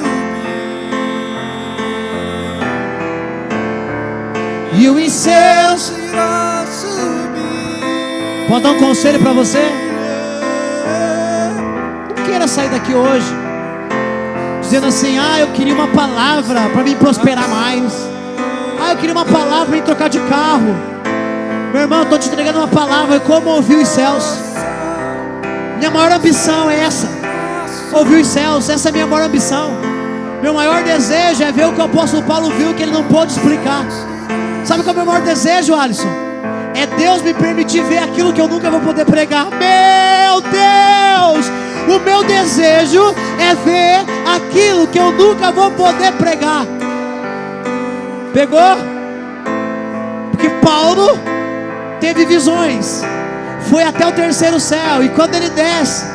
e o incenso irá subir. Pode dar um conselho para você? Não queira sair daqui hoje dizendo assim: eu queria uma palavra para me prosperar mais. Eu queria uma palavra para me trocar de carro. Meu irmão, estou te entregando uma palavra como ouvir os céus. Minha maior ambição é essa: ouvir os céus. Essa é a minha maior ambição. Meu maior desejo é ver o que o apóstolo Paulo viu, que ele não pôde explicar. Sabe qual é o meu maior desejo, Alisson? É Deus me permitir ver aquilo que eu nunca vou poder pregar. Meu Deus! O meu desejo é ver aquilo que eu nunca vou poder pregar. Pegou? Porque Paulo teve visões, foi até o terceiro céu, e quando ele desce,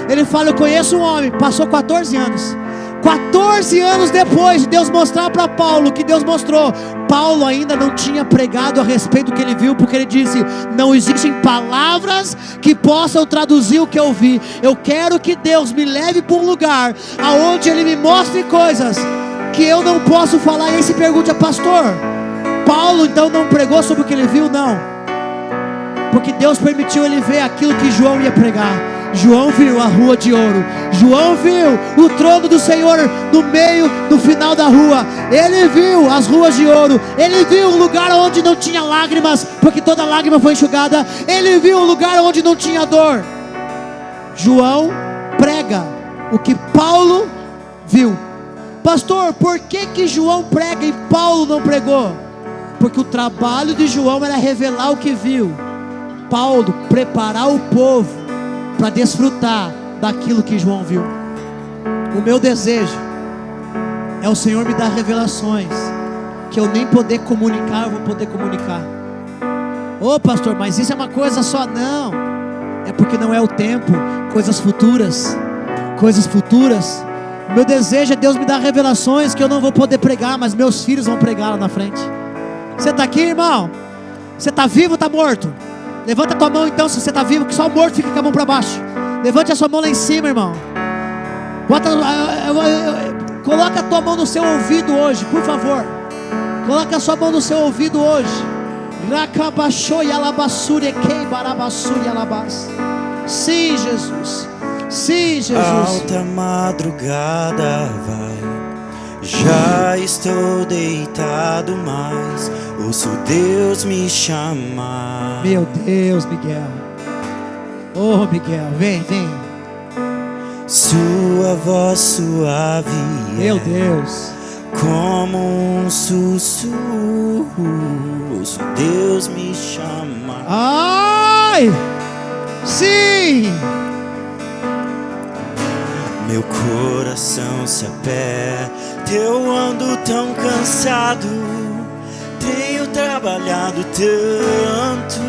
ele fala: eu conheço um homem. Passou 14 anos. 14 anos depois de Deus mostrar para Paulo o que Deus mostrou, Paulo ainda não tinha pregado a respeito do que ele viu, porque ele disse: não existem palavras que possam traduzir o que eu vi. Eu quero que Deus me leve para um lugar aonde Ele me mostre coisas que eu não posso falar. E aí se pergunta: pastor, Paulo então não pregou sobre o que ele viu? Não, porque Deus permitiu ele ver aquilo que João ia pregar. João viu a rua de ouro. João viu o trono do Senhor no final da rua. Ele viu as ruas de ouro. Ele viu um lugar onde não tinha lágrimas, porque toda lágrima foi enxugada. Ele viu um lugar onde não tinha dor. João prega o que Paulo viu. Pastor, por que João prega e Paulo não pregou? Porque o trabalho de João era revelar o que viu. Paulo preparar o povo para desfrutar daquilo que João viu. O meu desejo é o Senhor me dar revelações que eu nem poder comunicar, eu vou poder comunicar. Ô pastor, mas isso é uma coisa só? Não, é porque não é o tempo. Coisas futuras. Coisas futuras. O meu desejo é Deus me dar revelações que eu não vou poder pregar, mas meus filhos vão pregar lá na frente. Você está aqui, irmão? Você está vivo ou está morto? Levanta a tua mão então, se você está vivo, que só o morto fica com a mão para baixo. Levante a sua mão lá em cima, irmão. Coloca a tua mão no seu ouvido hoje, por favor. Coloca a sua mão no seu ouvido hoje. Sim, Jesus. Sim, Jesus. Alta madrugada vai, já estou deitado, mas ouço Deus me chamar. Meu Deus, Miguel. Oh, Miguel, vem. Sua voz suave, meu Deus, como um sussurro, ouço Deus me chamar. Ai, sim. Meu coração se aperta, eu ando tão cansado, tenho trabalhado tanto.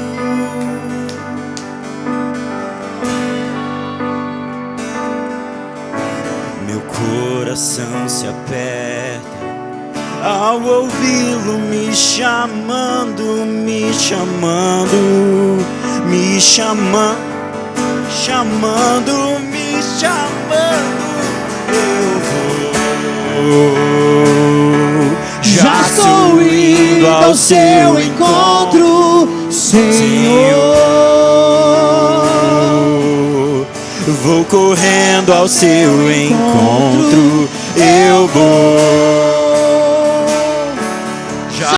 Meu coração se aperta ao ouvi-lo me chamando, me chamando, me chamando, chamando, me chamando. Eu vou, Já estou indo ao seu encontro, Senhor. Vou correndo ao seu encontro, eu vou.